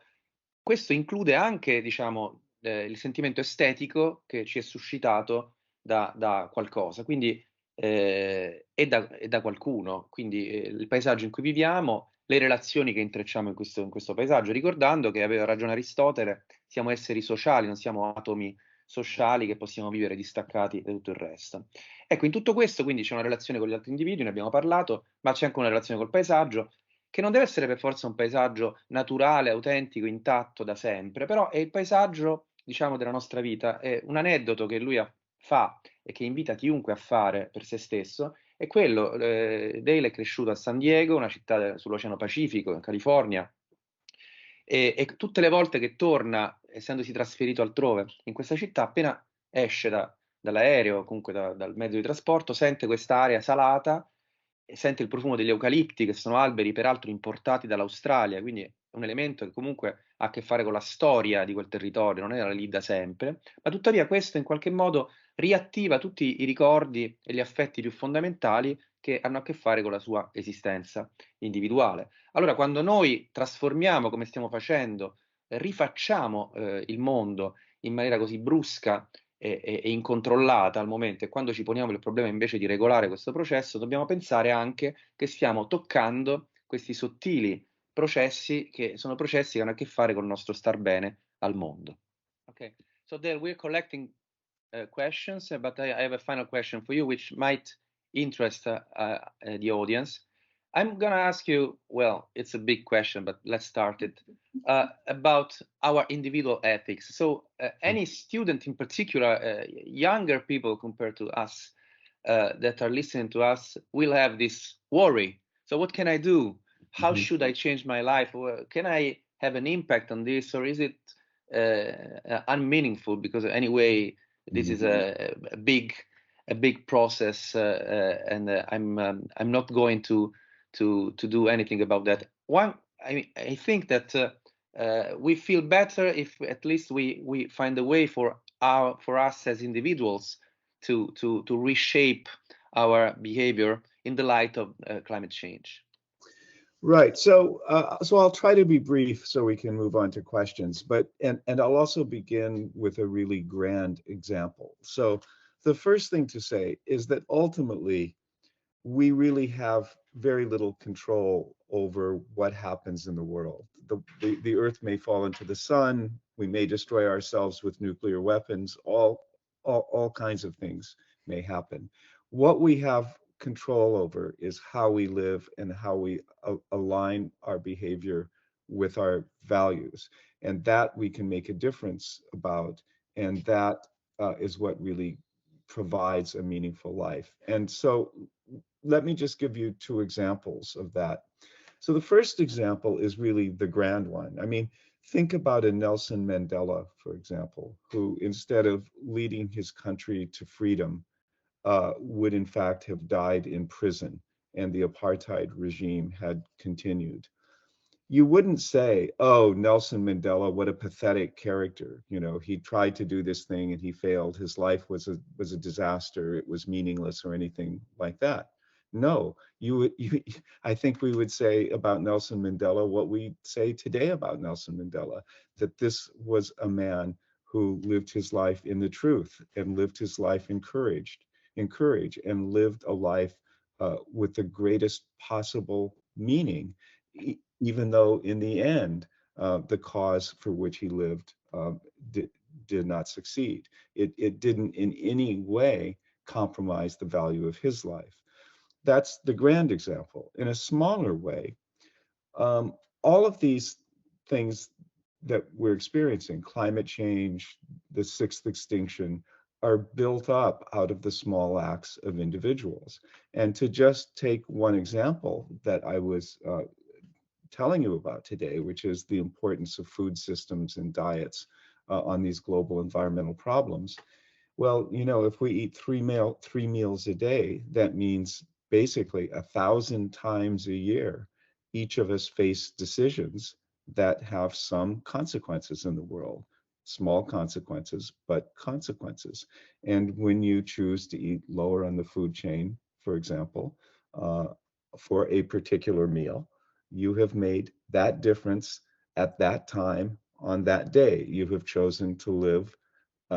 questo include anche, diciamo, il sentimento estetico che ci è suscitato da qualcosa, quindi e da qualcuno, quindi il paesaggio in cui viviamo, le relazioni che intrecciamo in questo paesaggio, ricordando che aveva ragione Aristotele, siamo esseri sociali, non siamo atomi sociali che possiamo vivere distaccati da tutto il resto. Ecco, in tutto questo quindi c'è una relazione con gli altri individui, ne abbiamo parlato, ma c'è anche una relazione col paesaggio, che non deve essere per forza un paesaggio naturale, autentico, intatto da sempre, però è il paesaggio, diciamo, della nostra vita. È un aneddoto che lui fa e che invita chiunque a fare per se stesso, è quello, Dale è cresciuto a San Diego, una città sull'Oceano Pacifico, in California, e tutte le volte che torna, essendosi trasferito altrove, in questa città, appena esce dall'aereo, o comunque dal mezzo di trasporto, sente quest'aria salata, e sente il profumo degli eucalipti, che sono alberi peraltro importati dall'Australia, quindi è un elemento che comunque ha a che fare con la storia di quel territorio, non era lì da sempre, ma tuttavia questo in qualche modo riattiva tutti i ricordi e gli affetti più fondamentali che hanno a che fare con la sua esistenza individuale. Allora, quando noi trasformiamo, come stiamo facendo, rifacciamo il mondo in maniera così brusca e incontrollata al momento, e quando ci poniamo il problema invece di regolare questo processo, dobbiamo pensare anche che stiamo toccando questi sottili processi che sono processi che hanno a che fare con il nostro star bene al mondo. Okay, so there we're collecting questions, but I have a final question for you, which might interest the audience. I'm going to ask you, well, it's a big question, but let's start it, about our individual ethics. So any student in particular, younger people compared to us that are listening to us will have this worry. So what can I do? How should I change my life? Can I have an impact on this, or is it unmeaningful? Because anyway, this is a big process, and I'm not going to do anything about that. I think that we feel better if at least we find a way for us as individuals to reshape our behavior in the light of climate change.
Right. So I'll try to be brief so we can move on to questions. But and I'll also begin with a really grand example. So the first thing to say is that ultimately we really have very little control over what happens in the world. The Earth may fall into the sun. We may destroy ourselves with nuclear weapons. All kinds of things may happen. What we have control over is how we live and how we align our behavior with our values, and that we can make a difference about, and that is what really provides a meaningful life. And so let me just give you two examples of that. So the first example is really the grand one. I mean, think about a Nelson Mandela, for example, who instead of leading his country to freedom, would in fact have died in prison, and the apartheid regime had continued. You wouldn't say, oh, Nelson Mandela, what a pathetic character. You know, he tried to do this thing and he failed. His life was a disaster. It was meaningless or anything like that. No, I think we would say about Nelson Mandela what we say today about Nelson Mandela, that this was a man who lived his life in the truth and lived his life in courage, and lived a life with the greatest possible meaning, even though in the end, the cause for which he lived did not succeed. It didn't in any way compromise the value of his life. That's the grand example. In a smaller way, All of these things that we're experiencing, climate change, the sixth extinction, are built up out of the small acts of individuals. And to just take one example that I was telling you about today, which is the importance of food systems and diets on these global environmental problems. Well, you know, if we eat three meals a day, that means basically 1,000 times a year, each of us face decisions that have some consequences in the world. Small consequences, but consequences. And when you choose to eat lower on the food chain, for example, for a particular meal, you have made that difference at that time on that day. You have chosen to live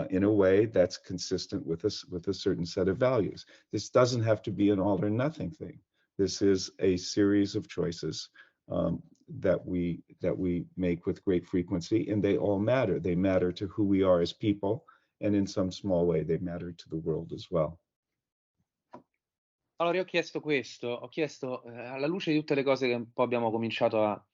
in a way that's consistent with a certain set of values. This doesn't have to be an all or nothing thing. This is a series of choices that we make with great frequency, and they all matter. They matter to who we are as people, and in some small way, they matter to the world as well.
Allora, io ho chiesto questo, alla luce di tutte le cose che un po' abbiamo cominciato a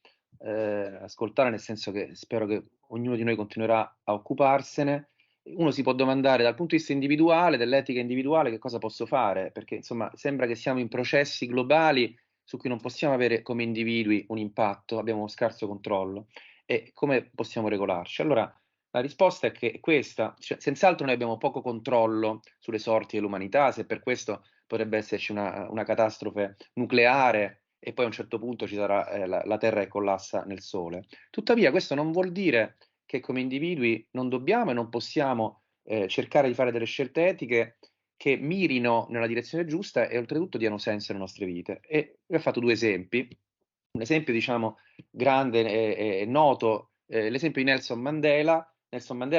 ascoltare, nel senso che spero che ognuno di noi continuerà a occuparsene, uno si può domandare dal punto di vista individuale, dell'etica individuale, che cosa posso fare? Perché insomma sembra che siamo in processi globali su cui non possiamo avere come individui un impatto, abbiamo uno scarso controllo. E come possiamo regolarci? Allora, la risposta è che questa, cioè, senz'altro noi abbiamo poco controllo sulle sorti dell'umanità, se per questo potrebbe esserci una catastrofe nucleare e poi a un certo punto ci sarà la Terra che collassa nel Sole. Tuttavia questo non vuol dire che come individui non dobbiamo e non possiamo cercare di fare delle scelte etiche che mirino nella direzione giusta e oltretutto diano senso alle nostre vite. E vi ho fatto due esempi. Un esempio, diciamo, grande e noto, l'esempio di Nelson Mandela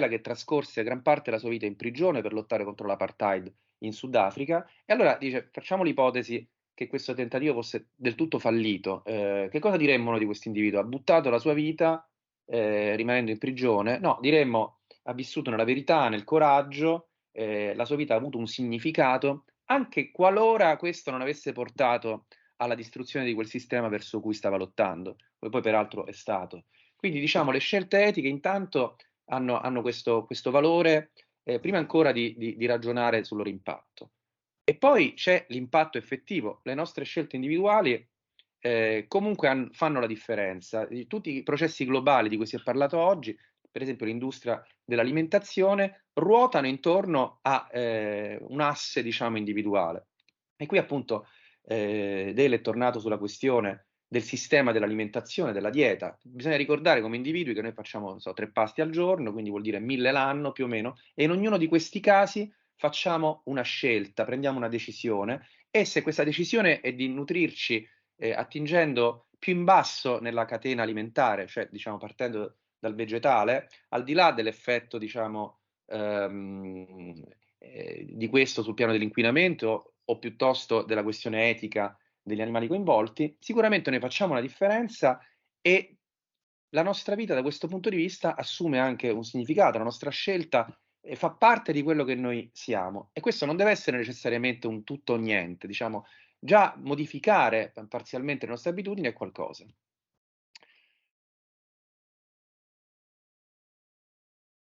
che trascorse gran parte della sua vita in prigione per lottare contro l'apartheid in Sudafrica, e allora dice, facciamo l'ipotesi che questo tentativo fosse del tutto fallito. Che cosa diremmo noi di questo individuo? Ha buttato la sua vita rimanendo in prigione? No, diremmo ha vissuto nella verità, nel coraggio, la sua vita ha avuto un significato, anche qualora questo non avesse portato alla distruzione di quel sistema verso cui stava lottando, come poi peraltro è stato. Quindi diciamo le scelte etiche intanto hanno questo valore prima ancora di ragionare sul loro impatto. E poi c'è l'impatto effettivo. Le nostre scelte individuali comunque fanno la differenza. Tutti i processi globali di cui si è parlato oggi, per esempio l'industria dell'alimentazione, ruotano intorno a un asse, diciamo, individuale. E qui appunto Dell è tornato sulla questione del sistema dell'alimentazione, della dieta. Bisogna ricordare come individui che noi facciamo, non so, 3 pasti al giorno, quindi vuol dire 1000 l'anno più o meno, e in ognuno di questi casi facciamo una scelta, prendiamo una decisione, e se questa decisione è di nutrirci attingendo più in basso nella catena alimentare, cioè diciamo partendo dal vegetale, al di là dell'effetto diciamo di questo sul piano dell'inquinamento o piuttosto della questione etica degli animali coinvolti, sicuramente noi facciamo una differenza e la nostra vita da questo punto di vista assume anche un significato, la nostra scelta fa parte di quello che noi siamo, e questo non deve essere necessariamente un tutto o niente, diciamo, già modificare parzialmente le nostre abitudini è qualcosa.